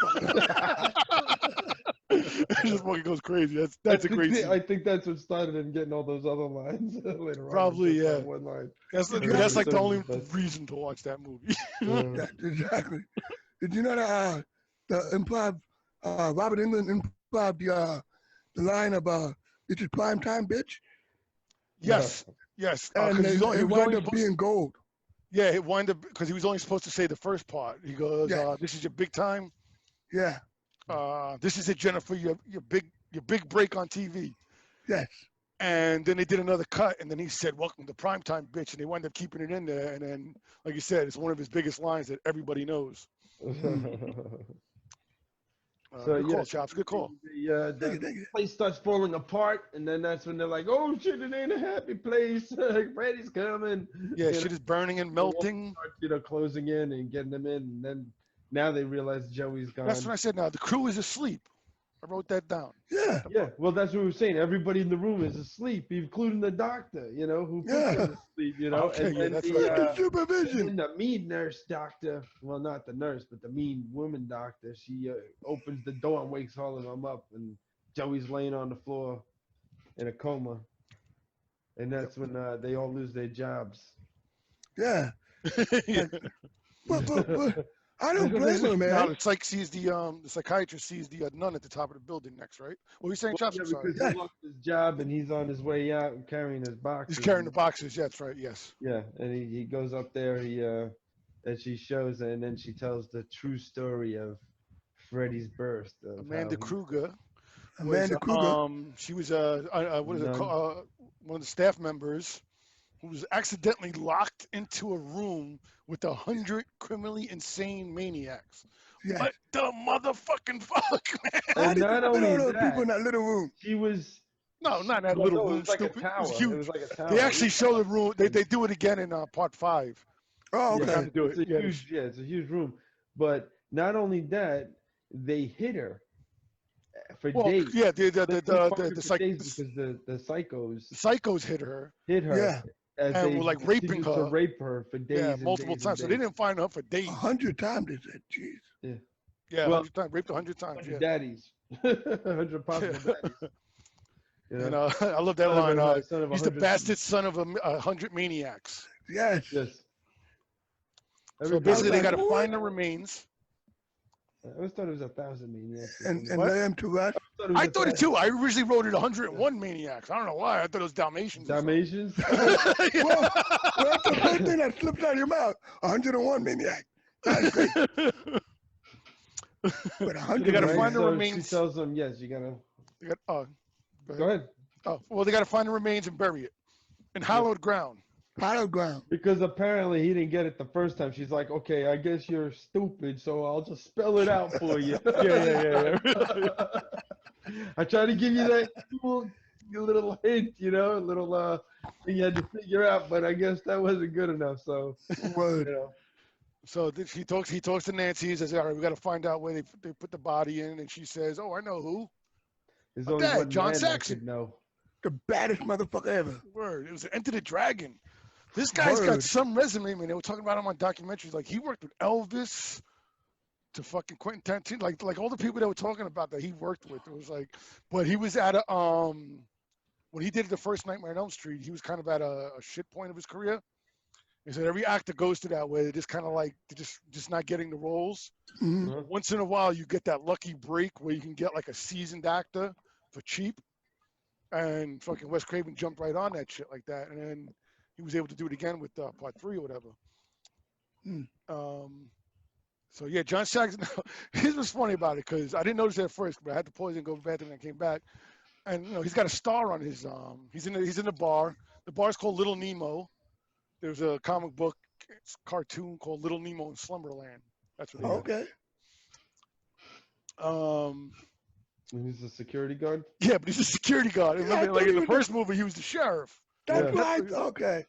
It just fucking goes crazy. That's a great scene. I think that's what started him getting all those other lines later on. Probably, Just that yeah. one line. That's like the Yeah. only reason to watch that movie. Yeah. Yeah, exactly. Did you know that the improv, Robert England improv the line of "This is prime time, bitch," Yes. and Because it wound up being gold. yeah, it wound up because he was only supposed to say the first part. He goes, Yeah. "This is your big time. Yeah. This is it, Jennifer. Your big break on TV." Yes. And then they did another cut, and then he said, "Welcome to primetime, bitch," and they wound up keeping it in there. And then, like you said, it's one of his biggest lines that everybody knows. So, Good yeah, call, Chops. Good call. The Thank you. place starts falling apart, and then that's when they're like, "Oh shit, it ain't a happy place. Freddy's coming." Yeah, You shit know, is burning and melting. closing in and getting them in, and then now they realize Joey's gone. That's what I said. Now the crew is asleep. I wrote that down. Yeah. Yeah, well, that's what we were saying. Everybody in the room is asleep, including the doctor, who puts Yeah. them to sleep, Okay, and yeah, then that's the, right. With the and supervision. then the mean nurse doctor, well, not the nurse, but the mean woman doctor, she opens the door and wakes all of them up, and Joey's laying on the floor in a coma, and that's when they all lose their jobs. Yeah. Yeah. But I don't blame her, Now man. the psych sees the psychiatrist sees the nun at the top of the building next, right? What were you saying, Well, Chops? yeah, I'm sorry. because he lost his job and he's on his way out and carrying his boxes. He's carrying the boxes. Yeah, that's right. Yes. Yeah, and he goes up there. And she shows it, and then she tells the true story of Freddy's birth. Of Amanda how he- Kruger. Amanda Kruger. She was what is it? Nun. One of the staff members who was accidentally locked into a room with 100 criminally insane maniacs. Yes. What the motherfucking fuck, man? How And did not you fit all only those that, people in that little room? she was. No, not in that Well, little no, room. it was like Stupid. a tower. It was huge. It was like a tower. They actually show the room. They do it again in part 5. Oh, You okay. have to do It's it. a huge, it's a huge room. But not only that, they hit her for Well, days. yeah, They fired her the for days because the psychos hit her. hit her. Yeah. As And they were, like, raping continued to her. rape her for days. Yeah, and multiple days times. So and they days. didn't find her for days. 100 times, they said. Jeez. Yeah, Well, 100 times. Raped 100 times. 100 Yeah. daddies. 100 possible daddies. You And know? I love that Son of line. a- son of He's the 100 bastard son of 100 maniacs. Yes. Yes. So Everybody- basically, they like, got to what? find the remains. I always thought it was 1,000 maniacs. or And something. What? lay them to rest. I thought it too. I originally wrote it 101 maniacs. I don't know why. I thought it was Dalmatians. or something. Dalmatians? Yeah. Well, that's the first thing that slips out of your mouth. 101 maniac. That's great. But 100 They gotta Right, find the so remains. She tells them, yes, you gotta. They got, go Go ahead. Oh, well, they got to find the remains and bury it in hallowed ground. Pile ground. Because apparently he didn't get it the first time. She's like, okay, I guess you're stupid, so I'll just spell it out for you. Yeah. I tried to give you that cool little hint, a little thing you had to figure out, but I guess that wasn't good enough. So, Word. So he talks to Nancy. He says, all right, we got to find out where they put the body in. And she says, oh, I know who. there's Oh, only Dad, one John man that Saxon. could know. The baddest motherfucker ever. Word. It was Enter the Dragon. This guy's got Word. some resume, man. They were talking about him on documentaries. Like, he worked with Elvis to fucking Quentin Tarantino. Like all the people that were talking about that he worked with. It was like, but he was at a, when he did the first Nightmare on Elm Street, he was kind of at a shit point of his career. He said every actor goes to that way. They're just kind of like, they're just not getting the roles. Mhm. Once in a while, you get that lucky break where you can get like a seasoned actor for cheap. And fucking Wes Craven jumped right on that shit like that. And then he was able to do it again with part 3 or whatever. So yeah, John Saxon. Here's what's funny about it, because I didn't notice it at first, but I had to pause and go to the bathroom and I came back. And he's got a star on his he's in the bar. The bar's called Little Nemo. There's a comic book cartoon called Little Nemo in Slumberland. That's what it is. Okay. And he's a security guard. Yeah, but he's a security guard. Yeah, Remember, I like thought in he the was first movie, he was the sheriff. That's Yeah. right. Okay.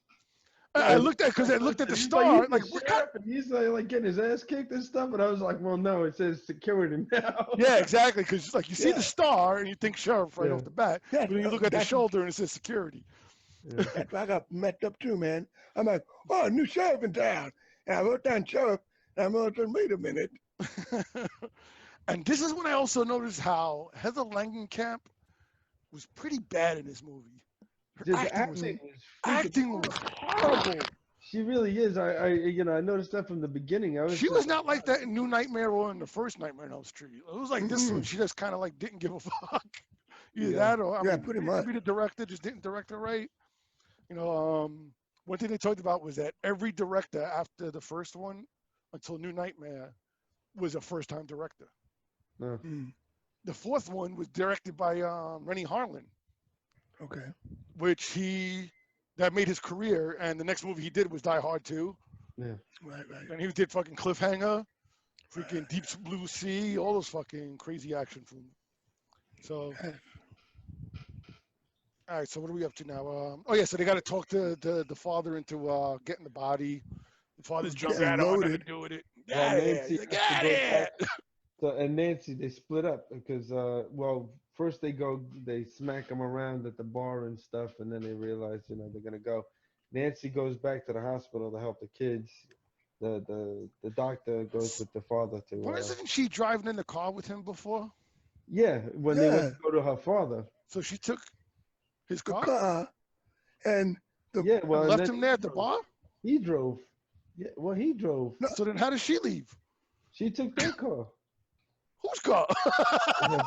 I looked at because I looked at the He's star. he's Like, the what kind? sheriff, and he's like getting his ass kicked and stuff. And I was like, well, no, it says security now. Yeah, exactly. Because like you see Yeah. the star and you think sheriff right Yeah. off the bat. Yeah, But then you look at the that's- shoulder and it says security. That's why I got messed up too, man. I'm like, oh, new sheriff in town. And I wrote down sheriff, and I'm like, wait a minute. And this is when I also noticed how Heather Langenkamp was pretty bad in this movie. Her Dude, the acting was acting was acting was horrible. She really is. I noticed that from the beginning. She was not like that in New Nightmare or in the first Nightmare on Elm Street. It was like this one. She just kind of like didn't give a fuck. Either Yeah. that or I Yeah, mean, pretty maybe much. the director just didn't direct her right. One thing they talked about was that every director after the first one until New Nightmare was a first-time director. No. The fourth one was directed by Rennie Harlan, Okay. which that made his career. And the next movie he did was Die Hard 2. Yeah. Right. And he did fucking Cliffhanger, freaking Deep Blue Sea, all those fucking crazy action films. So, all right. So what are we up to now? So they got to talk to the father into getting the body. The father's jumping Getting at him. I'm loaded. not doing it. Yeah, Get Nancy it. has to Get go it. So and Nancy, they split up because well, first they smack him around at the bar and stuff, and then they realize they're gonna go. Nancy goes back to the hospital to help the kids. The doctor goes with the father to. Wasn't she driving in the car with him before? Yeah, when they went to go to her father. So she took his The car car and the Yeah, well, and and left then him there at the bar? He drove. Yeah, well, he drove. So then how did she leave? She took their car. Whose car?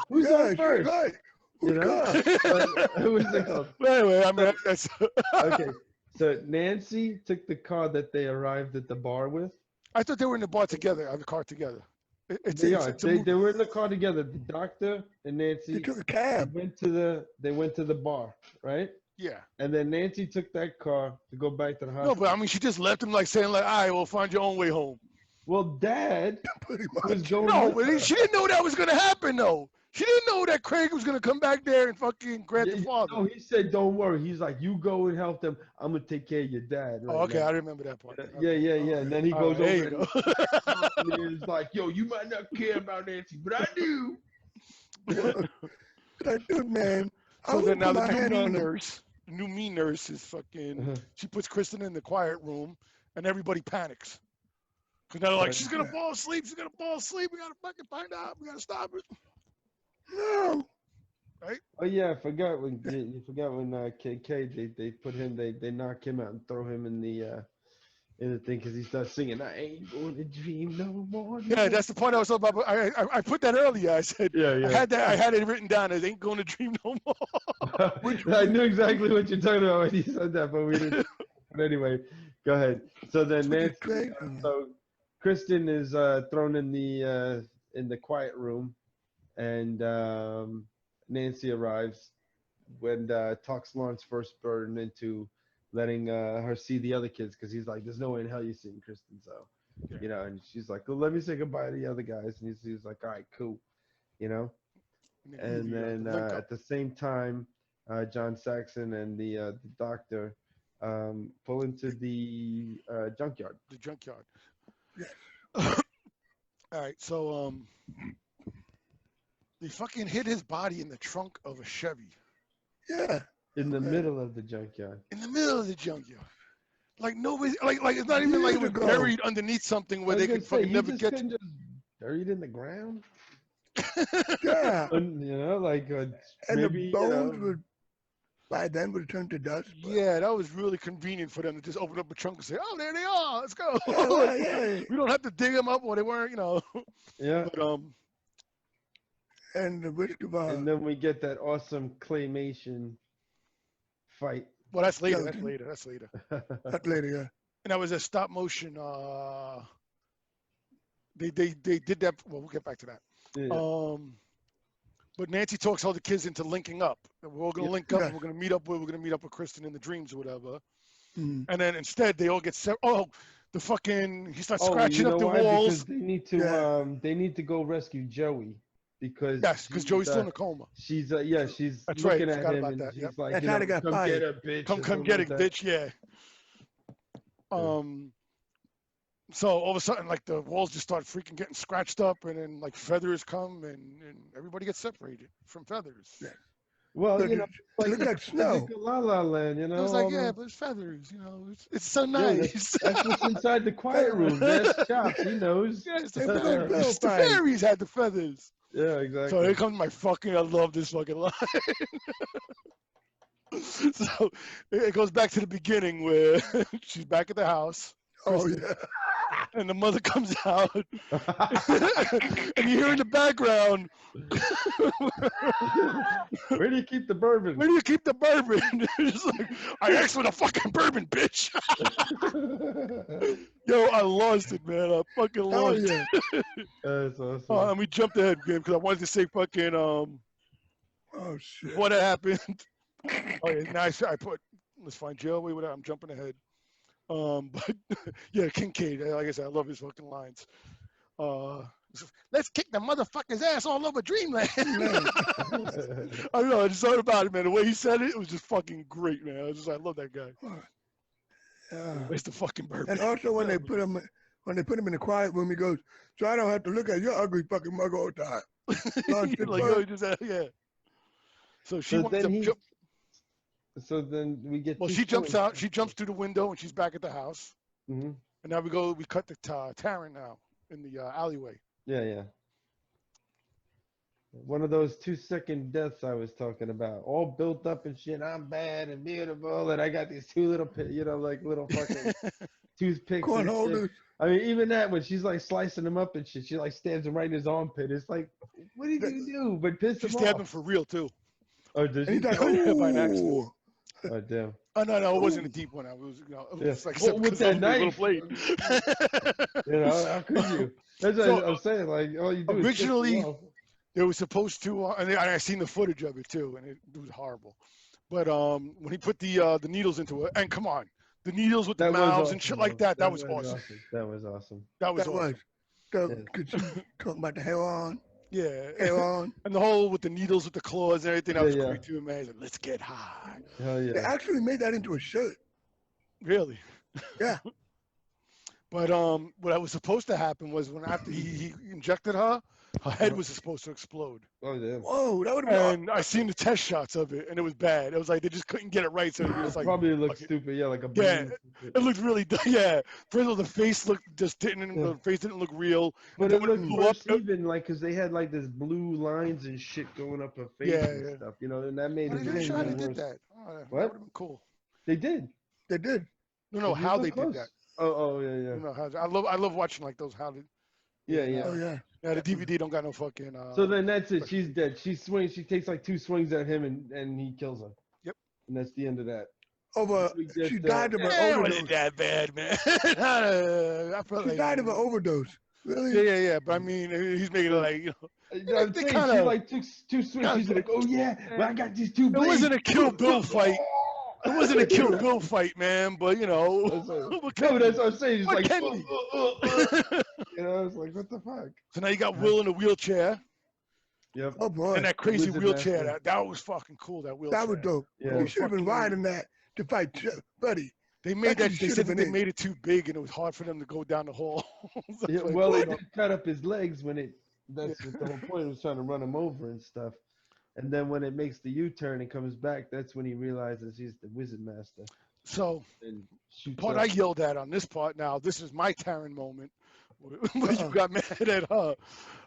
Who's yeah, on she's first? right. You know? Who was the car? Wait, I mean, that's Okay, so Nancy took the car that they arrived at the bar with. I thought they were in the bar together, the car together. They were in the car together. The doctor and Nancy. They took a cab. They went to the bar, right? Yeah. And then Nancy took that car to go back to the hospital. No, but I mean, she just left him like saying like, all right, well, find your own way home. Well, Dad Pretty was much. going. No, with her. but she didn't know that was going to happen, though. She didn't know that Craig was going to come back there and fucking grab the father. No, he said, "Don't worry." He's like, "You go and help them. I'm gonna take care of your dad." Right Oh, okay, now." I remember that part. Yeah. And then he goes there over you and he's like, "Yo, you might not care about Nancy, but I do." I do, man. I So would then now put the my hand new on mean the- nurse, the new mean nurse is fucking. She puts Kristen in the quiet room, and everybody panics. Cause now they're like, she's gonna fall asleep. She's gonna fall asleep. We gotta fucking find out. We gotta stop it. No. Oh yeah, I forgot when you forgot when KK they put him they knock him out and throw him in the thing because he starts singing I ain't gonna dream no more. Yeah, that's the point I was talking about. But I put that earlier. I said Yeah. I had it written down as ain't gonna dream no more. I knew exactly what you're talking about when you said that, but we didn't. But anyway, go ahead. So then Nancy, so Kristen is thrown in the quiet room, and Nancy arrives when talks Lawrence first burn into letting her see the other kids because he's like, "There's no way in hell you're seeing Kristen," so and she's like, "Well, let me say goodbye to the other guys," and he's like, "All right, cool," And then at the same time, John Saxon and the doctor pull into the junkyard. The junkyard. All right, so they fucking hid his body in the trunk of a Chevy. Yeah. In the middle of the junkyard. In the middle of the junkyard. Like nobody, like it's not even like it was buried underneath something where they could fucking never get. Just buried in the ground. Yeah. Like And maybe the bones would by then would turn to dust. Yeah, that was really convenient for them to just open up a trunk and say, "Oh, there they are. Let's go." Yeah. We don't have to dig them up or they weren't, Yeah. But And the Whisk of And then we get that awesome claymation fight. well, that's later. Yeah. That's later. that lady, yeah. And that was a stop motion. They did that. Well, we'll get back to that. Yeah. But Nancy talks all the kids into linking up. We're all gonna link up. Yeah. And we're gonna meet up with Kristen in the dreams or whatever. Mhm. And then instead they all get set. Oh, the fucking he starts Oh, scratching you up the know why? walls. Because they need to go rescue Joey because Yes, because Joey's still in a coma. She's she's That's right, looking I at forgot him about and that, she's yep. like, That's how they got come fired. get her, bitch. Come or something get it, like that. bitch. Yeah. So all of a sudden, like the walls just start freaking getting scratched up, and then like feathers come, and everybody gets separated from feathers. Yeah. Well, Look, like look at snow. La La Land, I was like, all yeah, the- but it's feathers, It's so Yeah, nice. that's what's inside the quiet room. That's Chop. He knows. Yeah, it's Hey, the but feathers. those The fairies. fairies had the feathers. Yeah, exactly. So here comes my fucking. I love this fucking line. So it goes back to the beginning where she's back at the house. Oh yeah. And the mother comes out, and you hear in the background, Where do you keep the bourbon? "Where do you keep the bourbon?" It's like, "I asked for the fucking bourbon, bitch." Yo, I lost it, man. I fucking Oh lost yeah. That's awesome. And we jumped ahead, game, because I wanted to say fucking Oh shit. what happened. Oh yeah, now I put let's find Joey. Whatever. I'm jumping ahead. But yeah, Kincaid. Like I said, I love his fucking lines. Let's kick the motherfucker's ass all over Dreamland. I don't know. I just thought about it, man. The way he said it was just fucking great, man. I love that guy. Yeah. It's the fucking bourbon. And also when they put him when they put him in the quiet room, he goes, "So I don't have to look at your ugly fucking mug all the time." You're like, oh, just yeah. So she So wants then to he. jump. So then we get. Well, two she jumps swings. out. She jumps through the window, and she's back at the house. Mhm. And now we cut the Taryn now in the alleyway. Yeah, yeah. One of those 2-second deaths I was talking about, all built up and shit. I'm bad and beautiful, and I got these two little, like little fucking toothpicks. Corn and shit. holders. I mean, even that when she's like slicing him up and shit, she like stabs him right in his armpit. It's like, what did you do? But piss She him stabbed him off. for real too. Oh, did And she? he's like, By an accident. "Ooh." Oh, damn. Oh no, it wasn't a deep one. It was, it Yeah. was like Well, with that little knife. blade. How could you? That's what So, I'm saying. Like, all you do is piss originally, him off. They were supposed to, and I seen the footage of it too, and it was horrible. But when he put the needles into it, and come on, the needles with the That was mouths awesome, and shit like that, that was awesome. That was awesome. That was That awesome. was. Could you talk about the hair on? Yeah. Hair on. And the whole with the needles with the claws and everything, that was Yeah, great too, man. He's like, let's get high. Hell They yeah. actually made that into a shirt. Really? Yeah. But what was supposed to happen was when after he injected her head was supposed to explode. Oh, damn. Whoa, that would have been. And I seen the test shots of it, and it was bad. It was like they just couldn't get it right, so it was like Probably looked fuck it. stupid. Yeah, like a Yeah, balloon. it looked really yeah. First of all, the face looked just didn't. Yeah. The face didn't look real. But And it then when looked blew up, worse even like because they had like this blue lines and shit going up her face Yeah, and yeah. stuff, and that made I it didn't even sure how they worse. did that. Oh, that What? would have been cool. They did. They did. No, You how look they close. did that. Oh, yeah, yeah. You know how I love watching like those how they. Yeah, yeah. Oh yeah. Yeah, the DVD don't got no fucking. So then that's it. She's dead. She swings. She takes like 2 swings at him, and he kills her. Yep. And that's the end of that. Over. We get, She died of an Yeah, it overdose. wasn't that bad, man. I felt She like died of an overdose. Really? Yeah. But I mean, he's making it like I'm they saying kinda- she like took 2 swings. She's like, oh yeah, well, I got these 2 it blades. wasn't a Kill Bill fight. It wasn't a Kill Bill fight, man. But No, that's what I'm saying. He's What like, can he? I was like, what the fuck? So now you got Will in a wheelchair, Yep. Oh boy. and that crazy Wizard wheelchair. Master. That was fucking cool. That wheelchair. That was dope. Yeah. You should have been Fucking- riding that to fight Buddy. They made That's what that. you They should said have that they been made it too big, and it was hard for them to go down the hall. So Yeah, it's like, well, you it know, did cut up his legs when it. That's what the whole point. It was trying to run him over and stuff. And then when it makes the U-turn and comes back, that's when he realizes he's the Wizard Master so and shoots part up. I yelled at on this part. Now this is my Taryn moment. Where you got mad at her.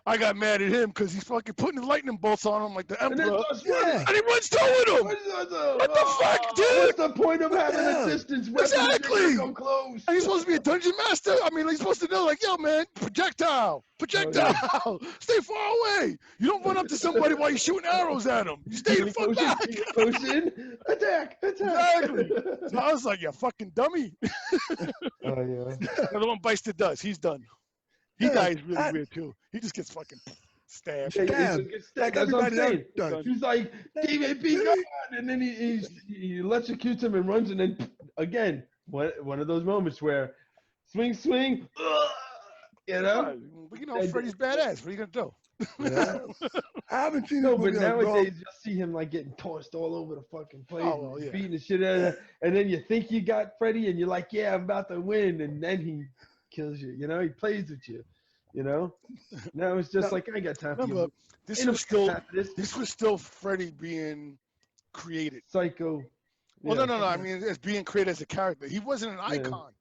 I got mad at him because he's fucking putting the lightning bolts on him like the And then Emperor, starts Yeah. running. and he runs toward him. What the fuck, dude? What's the point of having Yeah. a distance weapon? if you're Exactly. gonna Go close. And he's supposed to be a dungeon master. I mean, he's supposed to know, like, yo, man, projectile, stay far away. You don't run up to somebody while you're shooting arrows at him. You stay the fuck back. Close in. Attack. Exactly. So I was like, you fucking dummy. Oh yeah. The one bites the dust. He's done. He Yeah, dies really I- weird too. He just gets fucking stabbed. Yeah, Stab. he gets stabbed. Like That's what I'm everybody else saying. does. He's like, David, be gone. And then he electrocutes him and runs. And then again, one of those moments where swing, you know? But you know, Freddy's badass. What are you gonna do? Yeah. I haven't seen No, this but movie in a long- nowadays you'll see him like getting tossed all over the fucking place, Oh, well, and yeah. beating the shit out of it. And then you think you got Freddy, and you're like, yeah, I'm about to win, and then he kills you. You know, he plays with you. You know. Now it's just No, like I ain't got time for Remember, you. this Ain't was still nobody got time for this this was still Freddy being created. psycho. Well, Yeah. no. I mean, as being created as a character, he wasn't an Yeah. icon.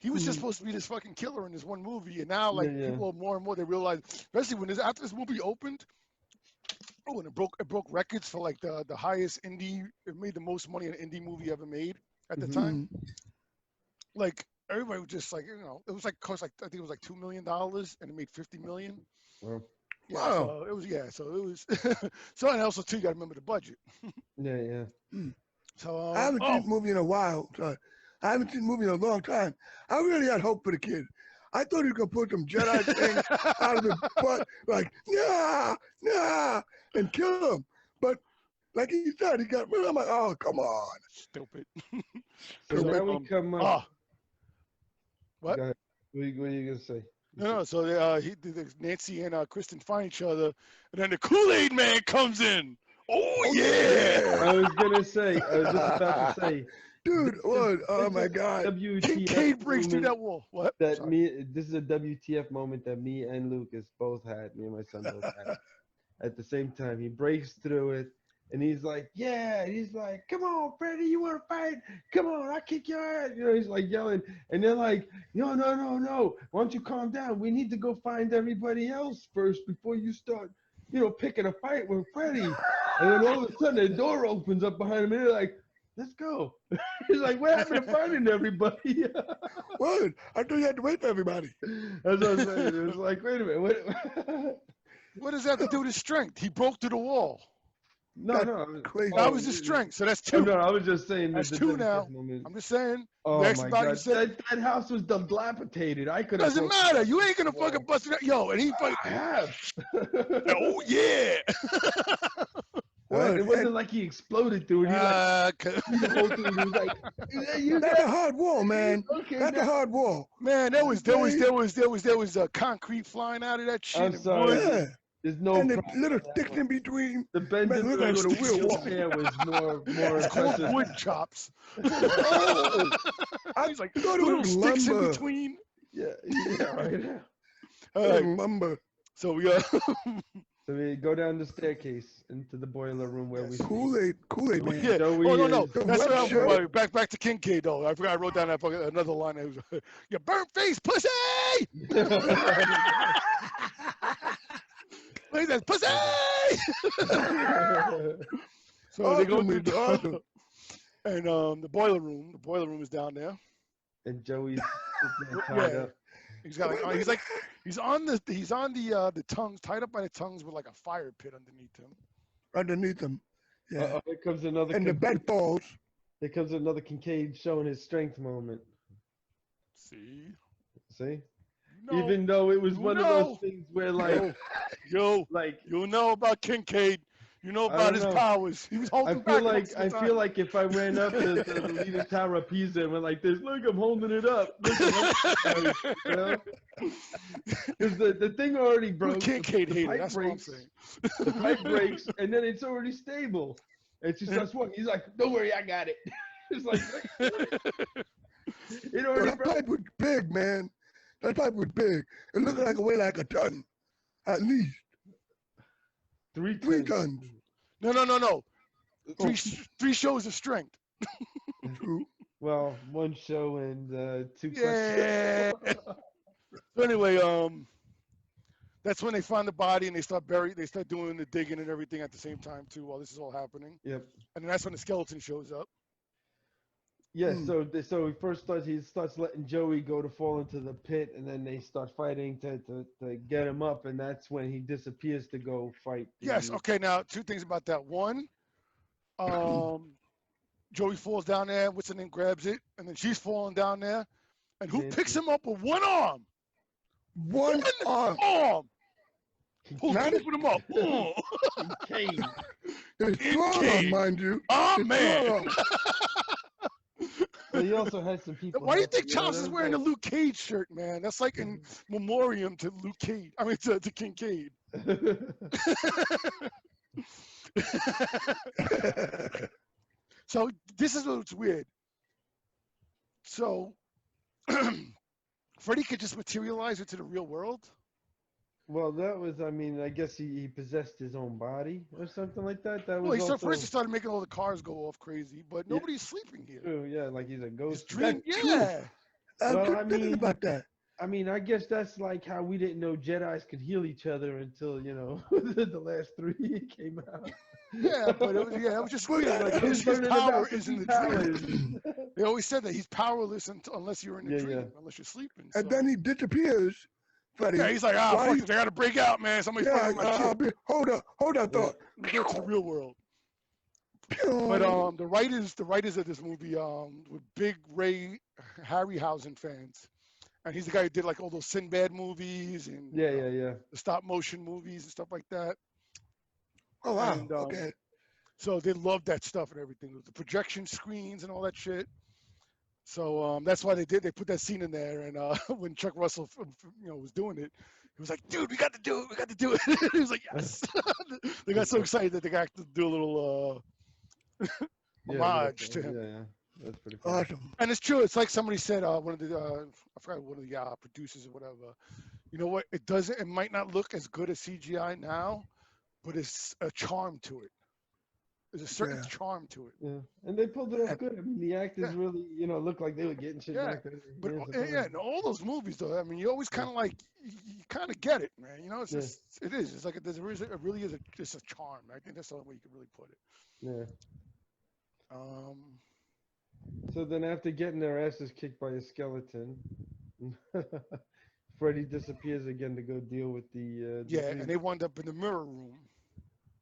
He was just Mhm. supposed to be this fucking killer in this one movie, and now like Yeah. people more and more they realize, especially when after this movie opened, and it broke records for like the highest indie. It made the most money an indie movie ever made at the Mhm. time. Like everybody was just like, it was like cost like I think it was like $2 million, and it made 50 million. Well, Yeah, Wow. so it was so and also too you got to remember the budget. yeah. So I haven't seen this movie in a while. So I haven't seen the movie in a long time. I really had hope for the kid. I thought he was gonna put some Jedi thing out of his butt, like nah, and kill him. But like he said, he got. I'm like, oh come on. Stupid. So So, now we come up. Ah, what? Go ahead. What are you gonna say? No. So Nancy and Kristen find each other, and then the Kool-Aid Man comes in. Oh yeah! I was gonna say. I was just about to say. Dude, what? Oh my God. WTF Kincaid breaks through moment that wall. What? that Sorry. this is a WTF moment that me and Lucas both had. Me and my son both had. At the same time, he breaks through it, and he's like, "Yeah!" And he's like, "Come on, Freddy, you want to fight? Come on, I'll kick your ass!" You know, he's like yelling, and they're like, "No, no, no, no! Why don't you calm down? We need to go find everybody else first before you start, picking a fight with Freddy." And then all of a sudden, the door opens up behind him, and they're like, "Let's go." He's like, "What happened to finding everybody?" What? I thought you had to wait for everybody. That's what I'm saying. It was like, wait a minute, what? What does that have to do with his strength? He broke through the wall. No, That's no. crazy. That was his strength. So that's Oh, two. no, I was just saying That's that two the now. moment. I'm just saying. Oh Next my about God, you said, that house was dilapidated. I could have. doesn't matter. You ain't gonna fucking bust it out. Yo, and he fucking. I have. Oh yeah. What? It wasn't like he exploded through it. He like the whole thing. He was like, "You That's a got hard wall, man. okay." That's a now- hard wall. man, there was concrete flying out of that shit. I'm and sorry. wood. Yeah. There's no And the problem little with that sticks one. in between. The bend Man, in look the like little sticks in wheel between. there was more It's called impressive. wood chops. Oh, I He's like thought it little was sticks in lumber. between. Yeah, right. All right, Lumber. so we So we go down the staircase into the boiler room where we sleep. Kool-Aid, man. yeah. Joey Oh no. is- The That's web what show. I'm back to Kincaid though. I forgot I wrote down that fucking, another line. It was, you burnt face pussy. Like that pussy. So they go Awesome, through it's awesome. and the boiler room is down there. And Joey's sitting there tied Yeah. up. He's got he's on the tongues, tied up by the tongues with like a fire pit underneath him. Underneath them. Yeah. Here comes another. And the bed falls. Here comes another Kincaid showing his strength moment. See? See? No, Even though it was one of No. those things where, like, yo, like you know about Kincaid. You know I about don't his know. powers. He was I holding feel back. like most of the I feel time. like if I ran up to the Leaning Tower of Pisa and went like this, look, I'm holding it up. Look, you know? Because the thing already You're a broke. Kincaid the hater. pipe That's breaks. what I'm saying. The pipe breaks, and then it's already stable. And she starts walking. He's like, "Don't worry, I got it." It's like it Well, already that broke. pipe was big, man. That pipe was big. It looked like it weighed like a ton. At least. 3 3 tons. tons. No. Oh. Three shows of strength. True. Well, 1 show and 2 Yeah. questions. So anyway, that's when they find the body and they start doing the digging and everything at the same time too, while this is all happening. Yep. And then that's when the skeleton shows up. Yeah, Hmm. so he starts letting Joey go to fall into the pit, and then they start fighting to get him up, and that's when he disappears to go fight. Yes. Okay. Now, 2 things about that. One, Joey falls down there. What's her name? Grabs it, and then she's falling down there. And who Nancy. picks him up with one arm? One arm. Arm. Who's Not picking him up? Oh, Kincaid. It's strong arm, Kincaid. mind you. oh It's man. strong arm. But he also had some people. Why do you think helping, Chops is that was wearing a Luke Cage shirt, man? That's like in memoriam to Luke Cage. I mean, to Kincaid. So this is what's weird. So Freddy could just materialize into the real world. Well, that was, I mean, I guess he possessed his own body or something like that. That was Well, also first he started making all the cars go off crazy, but Yeah. nobody's sleeping here. true. Yeah, like he's a His ghost. dream, That's true. yeah. I was Well, just I thinking mean- about that. I mean, I guess that's like how we didn't know Jedis could heal each other until, the last 3 came out. Yeah, but it was just weird. Like It was his learning power about the is in the powers. dream. They always said that he's powerless unless you're in the Yeah, dream, yeah. unless you're sleeping. And so- then he disappears. Freddy. yeah, he's like, Why fuck he- this, I gotta break out, man. Somebody's Yeah, fucking my shit. hold up, thought. Let me go to the real world. But the writers of this movie were big Ray Harryhausen fans, and he's the guy who did like all those Sinbad movies and Yeah. the stop motion movies and stuff like that. Oh wow. and, Okay. So they loved that stuff and everything, the projection screens and all that shit. So that's why they put that scene in there. And when Chuck Russell was doing it, he was like, "Dude, we got to do it." He was like, "Yes." They got so excited that they got to do a little homage to him. That's pretty funny. Awesome. And it's true. It's like somebody said, one of the I forgot one of the producers or whatever. You know what? It doesn't. It might not look as good as CGI now, but it's a charm to it. There's a certain Yeah. charm to it. Yeah, and they pulled it off And- good. I mean, the actors Yeah. really, looked like they were getting shit Yeah, back then. But Years yeah, apart. in all those movies though, I mean, you always kind of like you kind of get it, man. You know, it's Yeah. just it is. It's like it really is just a charm. I think that's the only way you can really put it. Yeah. Um, So then, after getting their asses kicked by a skeleton, Freddy disappears again to go deal with the. yeah, disease. and they wound up in the mirror room,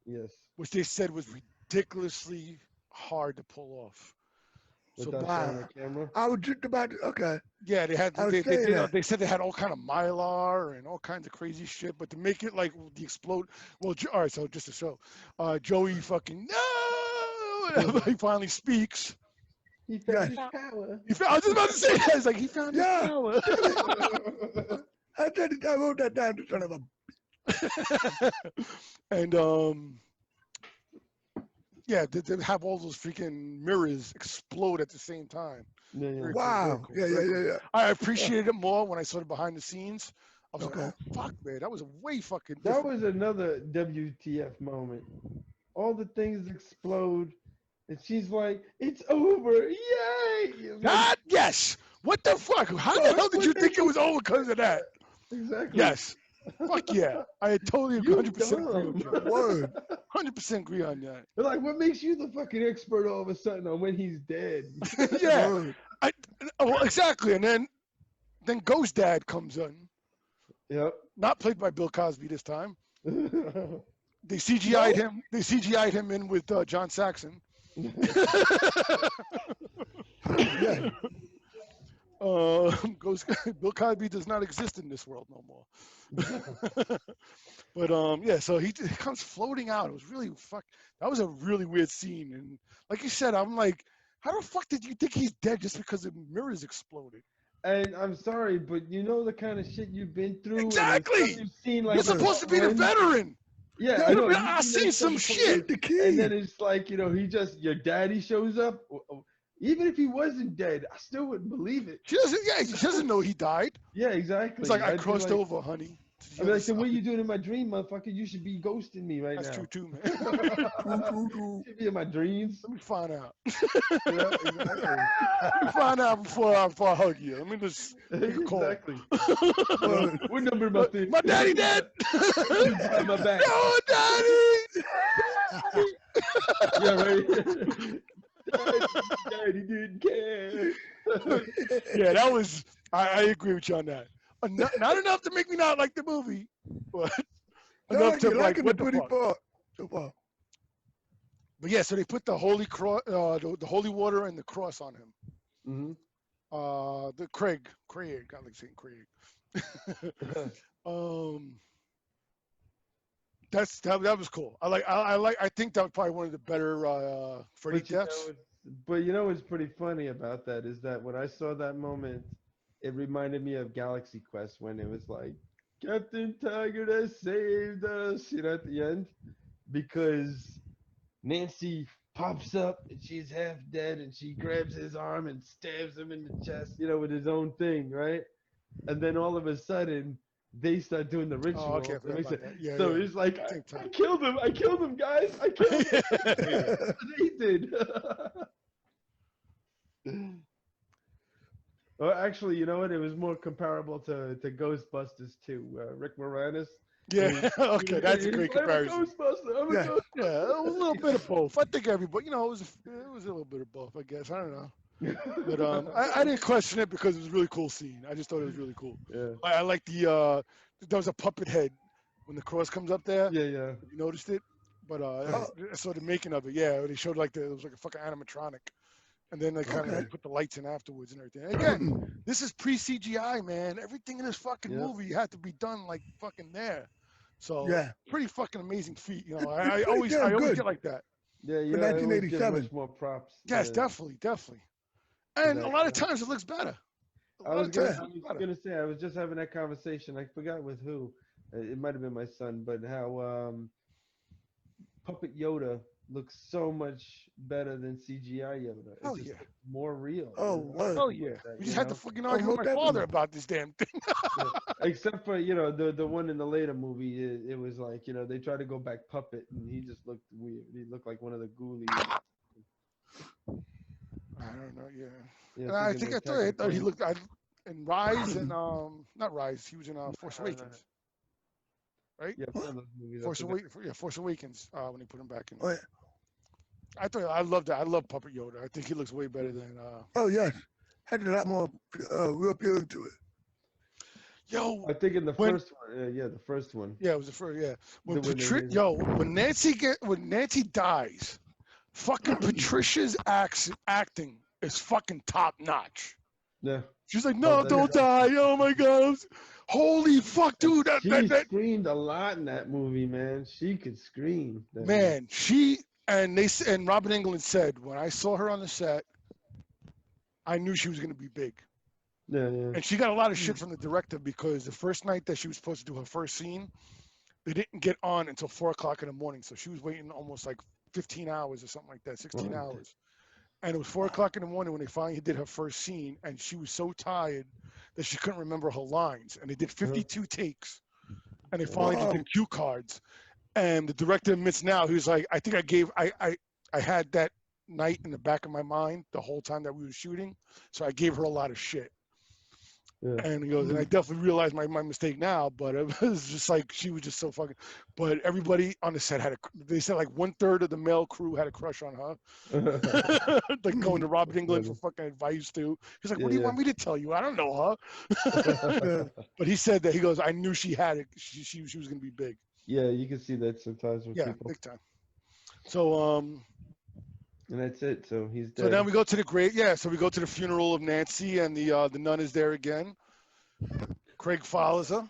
Yes. which they said was ridiculously hard to pull off. So Without wow. showing the camera. I was just about to, okay. yeah, they had I was they saying did, that. they said they had all kind of mylar and all kinds of crazy shit, but to make it like the explode. Well, all right, so just to show, Joey fucking no, whenever he finally speaks. He found Yes. his power. I was just about to say that. It's like he found his Yeah. power. I said it, I wrote that down, the son of a. And yeah, they have all those freaking mirrors explode at the same time. Yeah, yeah. Very Wow. cool, Yeah, very yeah, cool. yeah, yeah. I appreciated it more when I saw the behind the scenes. I was Okay. like, oh, fuck, man, that was a way fucking That different. was another WTF moment. All the things explode, and she's like, "It's over! Yay!" Like, God, yes. What the fuck? How the hell did you think it was over because of that? exactly. Yes. Fuck yeah. I totally You 100% agree with dumb. you. Word. 100% agree on that. They're like, what makes you the fucking expert all of a sudden on when he's dead? Yeah. Word. Well, exactly. And then Ghost Dad comes in, Yep. not played by Bill Cosby this time. Yeah. They CGI'd him. They CGI'd him in with John Saxon. Yeah. Bill Cosby does not exist in this world no more. But yeah, so he comes floating out. It was really that was a really weird scene. And like you said, I'm like, how the fuck did you think he's dead just because the mirrors exploded? And I'm sorry, but you know the kind of shit you've been through. and the Exactly. stuff You've seen, like You're supposed to be the when- veteran. Yeah, I know. I've you've seen that some stuff shit. The key. And then it's like, your daddy shows up. Even if he wasn't dead, I still wouldn't believe it. She doesn't know he died. Yeah, exactly. It's like, I I'd be crossed like- over, honey. to the I'd be other like, so what side." you doing in my dream, motherfucker? You should be ghosting me right That's now. true too, man. True. You should be in my dreams. Let me find out. Yeah, exactly. Let me find out before I hug you. Let me just make a call. Exactly. What number am I thinking? My daddy dead. Got my back. No, daddy. Yeah, right. Daddy didn't care. Yeah, that was. I agree with you on that. Not enough to make me not like the movie, but enough to like what the fuck. So far. But yeah, so they put the holy cross, the holy water and the cross on him. Mm-hmm. The Craig, I like saying Craig. That was cool. I think that was probably one of the better Freddy deaths. But you know what's pretty funny about that is that when I saw that moment, it reminded me of Galaxy Quest when it was like, Captain Tiger has saved us, at the end. Because Nancy pops up and she's half dead and she grabs his arm and stabs him in the chest, with his own thing, right? And then all of a sudden, they start doing the ritual. Oh, okay, I forgot about that. Yeah, so yeah. it's like, Same I time. killed him, guys. I killed him. They did. Well, actually, you know what? It was more comparable to Ghostbusters 2. Rick Moranis. Yeah, okay, that's a great comparison. I'm a Ghostbuster. I'm a Yeah. Ghostbuster. Yeah, it was a little bit of both. I think everybody, it was a little bit of both. I guess I don't know, but I didn't question it because it was a really cool scene. I just thought it was really cool. Yeah. I like there was a puppet head when the cross comes up there. Yeah, yeah. You noticed it, but I saw the making of it. Yeah, they showed it was like a fucking animatronic, and then they kind of put the lights in afterwards and everything. Again, this is pre-CGI, man. Everything in this fucking movie had to be done like fucking there. So Yeah. pretty fucking amazing feat. I always damn good. get like that. Yeah, For I always give 1987. much more props. Yes, definitely. And a lot of times it looks better. I was gonna say I was just having that conversation. I forgot with who. It might have been my son, but how Puppet Yoda looks so much better than CGI Yoda. It Oh, just yeah. looks more real. Oh, you know? what? Oh yeah, That, we you just had to know? fucking argue with most my father definitely. about this damn thing. Yeah. Except for the one in the later movie, it was like they tried to go back puppet, and he just looked weird. He looked like one of the ghoulies. I don't know, yeah. Yeah, And thinking the Attack of I the thought he Clones. looked in Rise and not Rise. He was in Force No, no, Awakens, right? yeah, one of those movies. I Force forgot. Awakens, yeah, Force Awakens. When they put him back in. Oh, yeah. I love that. I love Puppet Yoda. I think he looks way better than. Oh, yes. Had a lot more real appealing to it. Yo, I think in the when first one, yeah, the first one. yeah, it was the first. Yeah, when When they made when Nancy dies, fucking Patricia's acting is fucking top notch. Yeah. She's like, Oh, no, don't die. Oh my god. Holy fuck, dude. She screamed a lot in that movie, man. She could scream. Man, and Robin Englund said, when I saw her on the set, I knew she was gonna be big. Yeah, yeah. And she got a lot of shit from the director because the first night that she was supposed to do her first scene, they didn't get on until 4:00 in the morning. So she was waiting almost like 15 hours or something like that, 16 Oh, hours. And it was 4:00 in the morning when they finally did her first scene, and she was so tired that she couldn't remember her lines. And they did 52 takes, and they finally just did cue cards. And the director admits now, he was like, I think I had that night in the back of my mind the whole time that we were shooting, so I gave her a lot of shit. Yeah. And he goes, and I definitely realized my mistake now, but it was just like she was just so fucking. But everybody on the set they said like 1/3 of the male crew had a crush on her, like going to Robert Englund for fucking advice too. He's like, what do you want me to tell you? I don't know her. But he said that he goes, I knew she had it. She was gonna be big. Yeah, you can see that sometimes with people. Big time. So And that's it. So he's dead. So then we go to the grave. Yeah, so we go to the funeral of Nancy, and the nun is there again. Craig follows her.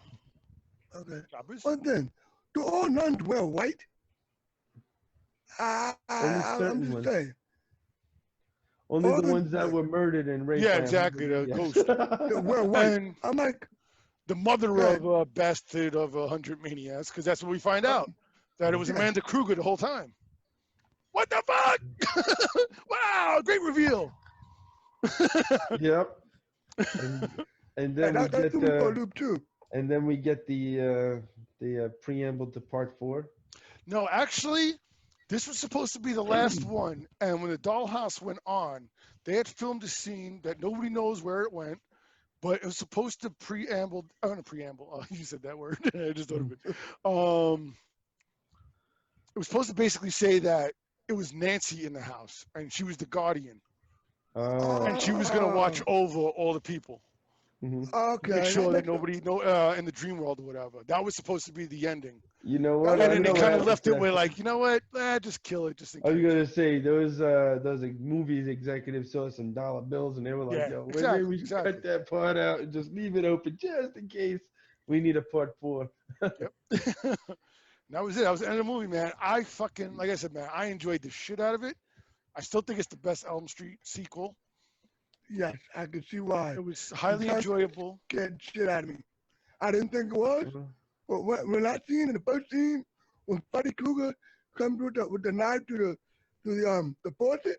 Okay. Jobbers. One thing, do all nuns wear white? I'm certain just ones. saying. Only all the ones that were murdered and raped. Yeah, by exactly. The Yes. ghost. They wear white. And I'm like, the mother of Bastard of 100 Maniacs, because that's what we find out. That it was Amanda Kruger the whole time. What the fuck? Wow, great reveal. Yep. And then we get loop too. And then we get the preamble to part 4. No, actually, this was supposed to be the last one. And when the dollhouse went on, they had filmed a scene that nobody knows where it went, but it was supposed to preamble. Oh, no, preamble. You said that word. I just thought of it. It was supposed to basically say that it was Nancy in the house, and she was the guardian, and she was gonna watch over all the people. Mm-hmm. Okay. Make sure that nobody in the dream world or whatever. That was supposed to be the ending. You know what? And then they kind of left it with like, you know what? Just kill it. Just in case. I was gonna say those like, movies executives saw some dollar bills and they were like, "Yo, maybe we should cut that part out and just leave it open just in case we need a part 4." Yep. That was it. That was the end of the movie, man. I fucking, like I said, man, I enjoyed the shit out of it. I still think it's the best Elm Street sequel. Yes, I can see why. It was highly enjoyable. Get shit out of me. I didn't think it was. But when I seen in the first scene, when Freddy Krueger comes with the knife to the portrait,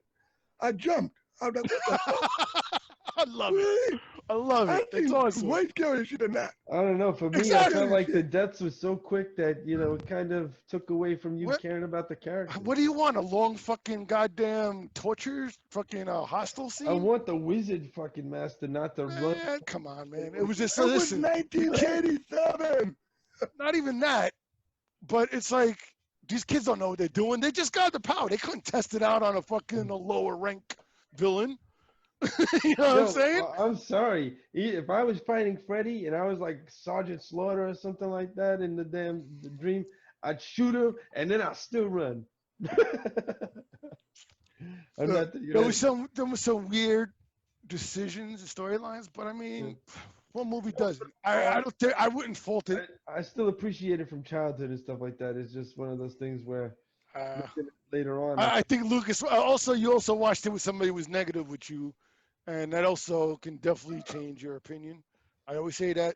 I jumped. I was like, what the fuck? I love really? it. I love it. It's awesome. Way scarier shit than that. I don't know. For me, Exactly. I felt like the deaths was so quick that it kind of took away from you caring about the character. What do you want? A long fucking goddamn torture fucking hostile scene? I want the wizard fucking master not to run. Come on, man. It was just It was listen. 1987. Not even that, but it's like these kids don't know what they're doing. They just got the power. They couldn't test it out on a fucking lower rank villain. You know what I'm saying? I'm sorry. If I was fighting Freddy and I was like Sergeant Slaughter or something like that in the dream, I'd shoot him and then I'll still run. There was some weird decisions and storylines, but I mean, what movie doesn't? I don't think I wouldn't fault it. I still appreciate it from childhood and stuff like that. It's just one of those things where later on. I think Lucas. You also watched it with somebody who was negative with you, and that also can definitely change your opinion. I always say that.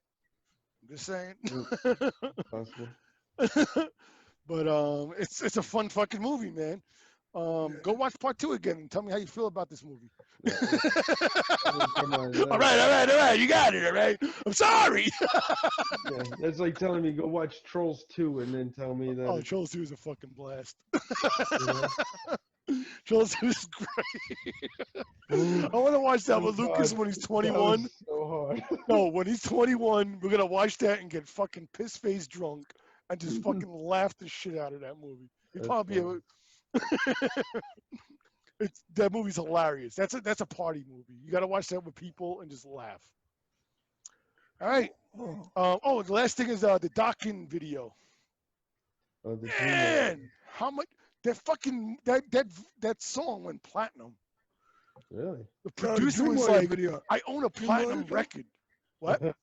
I'm just saying. Possible. But it's a fun fucking movie, man. Go watch part 2 again and tell me how you feel about this movie. Come on. All right. You got it. All right. I'm sorry. Yeah, that's like telling me go watch Trolls 2 and then tell me that. Oh, Trolls 2 is a fucking blast. You know? Trolls 2 is great. I want to watch that with Lucas when he's 21. That was so hard. No, when he's 21, we're gonna watch that and get fucking piss face drunk and just fucking laugh the shit out of that movie. You That's probably funny. that movie's hilarious. That's a party movie. You gotta watch that with people and just laugh. All right. Oh, The last thing is the Dockin video. Oh, the Man, how much that fucking that song went platinum. Really? The so the producer Dream was Warrior like, video. I own a Dream platinum Warrior song? record. What?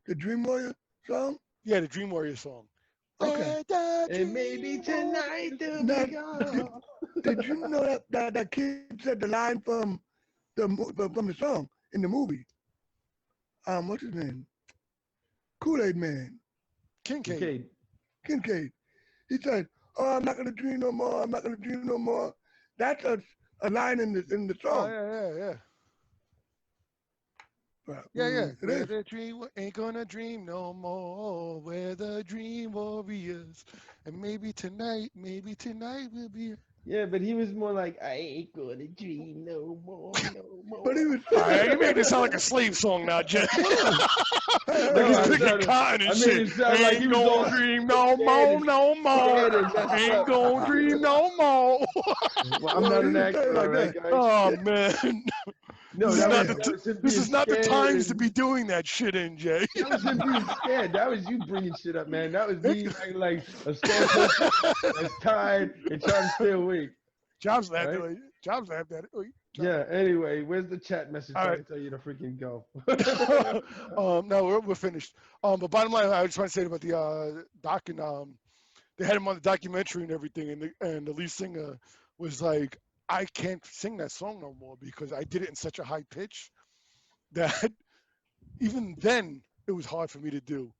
The Dream Warrior song? Yeah, the Dream Warrior song. Okay. And maybe tonight they'll Now, be gone. did you know that kid said the line from the song in the movie? What's his name? Kool-Aid Man, Kincaid. Okay. Kincaid. He said, "Oh, I'm not gonna dream no more. I'm not gonna dream no more." That's a line in the Oh song. yeah. But, Yeah. It Where is. the dream ain't gonna dream no more. We're the dream warriors. And maybe tonight we'll be. Yeah, but he was more like, I ain't gonna dream no more. But he was All right, you made it sound like a slave song now, Jay. Like No, he's I picking sounded- cotton and I made shit. it sound like he Ain't was all gonna dream no scared more, and- no more. scared and messed Ain't up. gonna dream no more. Well, I'm not an he was actor, saying like all right, that. guys? Oh man, No, this is that not was, the that was him this being is not the scared times to and- be doing that shit in, Jay. That was him being scared. That was you bringing shit up, man. That was me acting like a scared person that's tired and trying to stay awake. Jobs laughed Right? at it. Jobs laughed at it. Wait, Yeah, anyway, where's the chat message All trying right. to tell you to freaking go? No, we're finished. But bottom line, I just want to say about the doc and they had him on the documentary and everything, and the lead singer was like, I can't sing that song no more because I did it in such a high pitch that even then it was hard for me to do.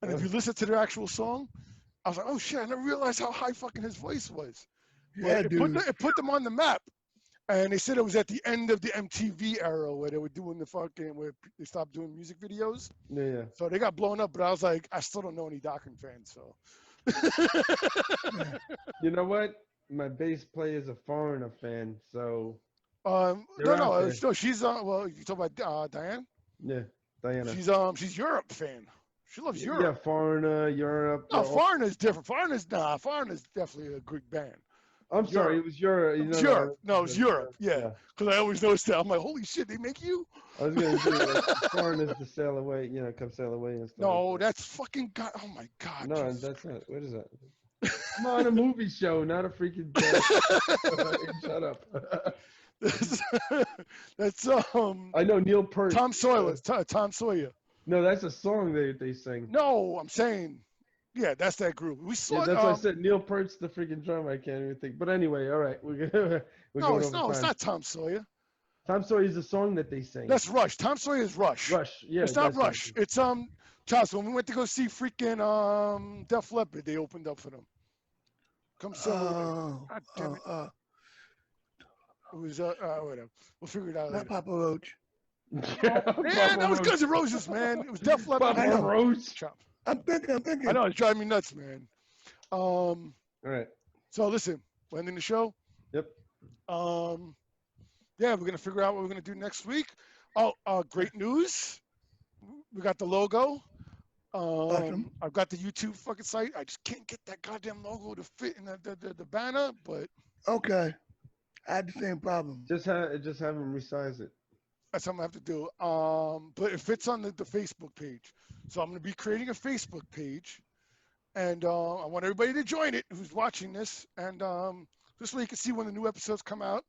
And if you listen to the actual song, I was like, oh shit, I never realized how high fucking his voice was. Yeah, But dude. it put them on the map. And they said it was at the end of the MTV era where they were doing where they stopped doing music videos. Yeah. So they got blown up, but I was like, I still don't know any Dokken fans, so. You know what? My bass player is a Foreigner fan, so No, out there. no, she's well, you talk about Diane? yeah, Diana. She's Europe fan. She loves Europe. Yeah, Foreigner, Europe. No, they're all- Foreigner's different. Foreigner's definitely a Greek band. I'm sorry, it was Europe. It's Europe. No, it's Europe. Yeah. Because I always noticed that. I'm like, holy shit, they make you? I was gonna say like, Foreigners to sail away, come sail away and stuff. No, like that. that's fucking God. Oh my God. No, Jesus that's Christ. not. What is that? I'm on a movie show, not a freaking. Shut up. That's I know Neil Peart. Tom Sawyer. Tom Sawyer. No, that's a song they sing. No, I'm saying, yeah, that's that group. We saw. Yeah, that's what I said. Neil Peart's the freaking drummer. I can't even think. But anyway, all right, we're going it's over it's time. not Tom Sawyer. Tom Sawyer's the song that they sing. That's Rush. Tom Sawyer is Rush. Rush. Yeah, It's not that's Rush. it. It's Charles. When we went to go see freaking Def Leppard, they opened up for them. Come so. God damn it. It was whatever. We'll figure it out Not later. Papa Roach. Man, that was Guns N' Roses, man. It was Def Leppard. Papa Roach. Chop. I'm thinking. I know it's driving me nuts, man. All right. So listen, we're ending the show. Yep. Yeah, we're gonna figure out what we're gonna do next week. Oh, great news! We got the logo. Awesome. I've got the YouTube fucking site. I just can't get that goddamn logo to fit in the banner, but Okay. I had the same problem. Just have him resize it. that's something I have to do. But it fits on the Facebook page. So I'm gonna be creating a Facebook page, and I want everybody to join it who's watching this, and this way you can see when the new episodes come out.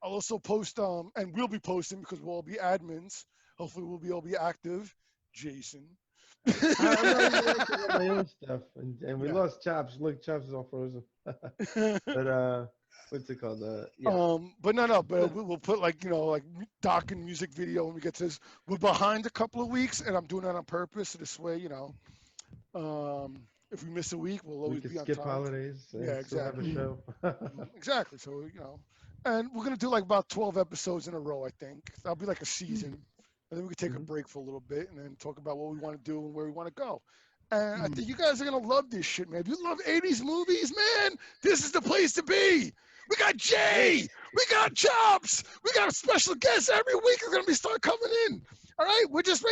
I'll also post, and we'll be posting because we'll all be admins. Hopefully, we'll all be active. Jason. I'm not even working on my own stuff, and we Yeah. lost Chops. Look, Chops is all frozen. But what's it called? Yeah. But no, but we'll put like doc and music video when we get to this. We're behind a couple of weeks, and I'm doing that on purpose. So this way, If we miss a week, we'll We always could be on skip time. holidays and Yeah, still have a exactly. show. Exactly. So, and we're gonna do like about 12 episodes in a row. I think that'll be like a season, and then we can take a Mhm. break for a little bit, and then talk about what we want to do and where we want to go. And I Mm. think you guys are gonna love this shit, man. If you love 80s movies, man, this is the place to be. We got Jay, we got Chops, we got a special guest every week. Is gonna be start coming in. All right, we're just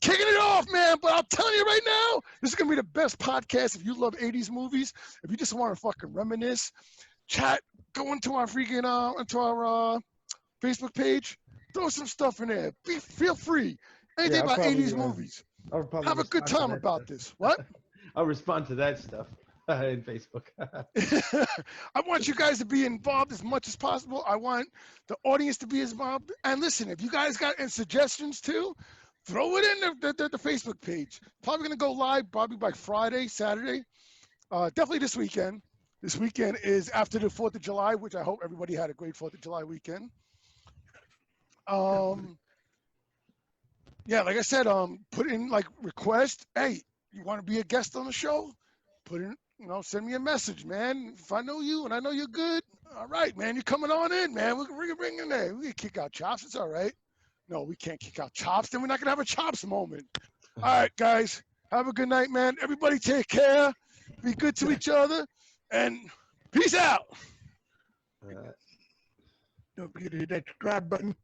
kicking it off, man. But I'm telling you right now, this is gonna be the best podcast if you love 80s movies. If you just want to fucking reminisce, chat, go into our freaking into our Facebook page, throw some stuff in there. Feel free. Anything Yeah, about 80s movies. I'll probably Have a good respond to time that about stuff. this. What? I'll respond to that stuff in Facebook. I want you guys to be involved as much as possible. I want the audience to be as involved. And listen, if you guys got any suggestions too, throw it in the Facebook page. Probably gonna go live probably by Friday, Saturday. Definitely this weekend. This weekend is after the 4th of July, which I hope everybody had a great 4th of July weekend. Yeah, like I said, put in like request. Hey, you want to be a guest on the show? Put in, send me a message, man. If I know you and I know you're good, all right, man, you're coming on in, man. We can bring in there. We can kick out Chops. It's all right. No, we can't kick out Chops. Then we're not gonna have a Chops moment. All right, guys, have a good night, man. Everybody take care. Be good to each other, and peace out. Don't forget to hit that subscribe button.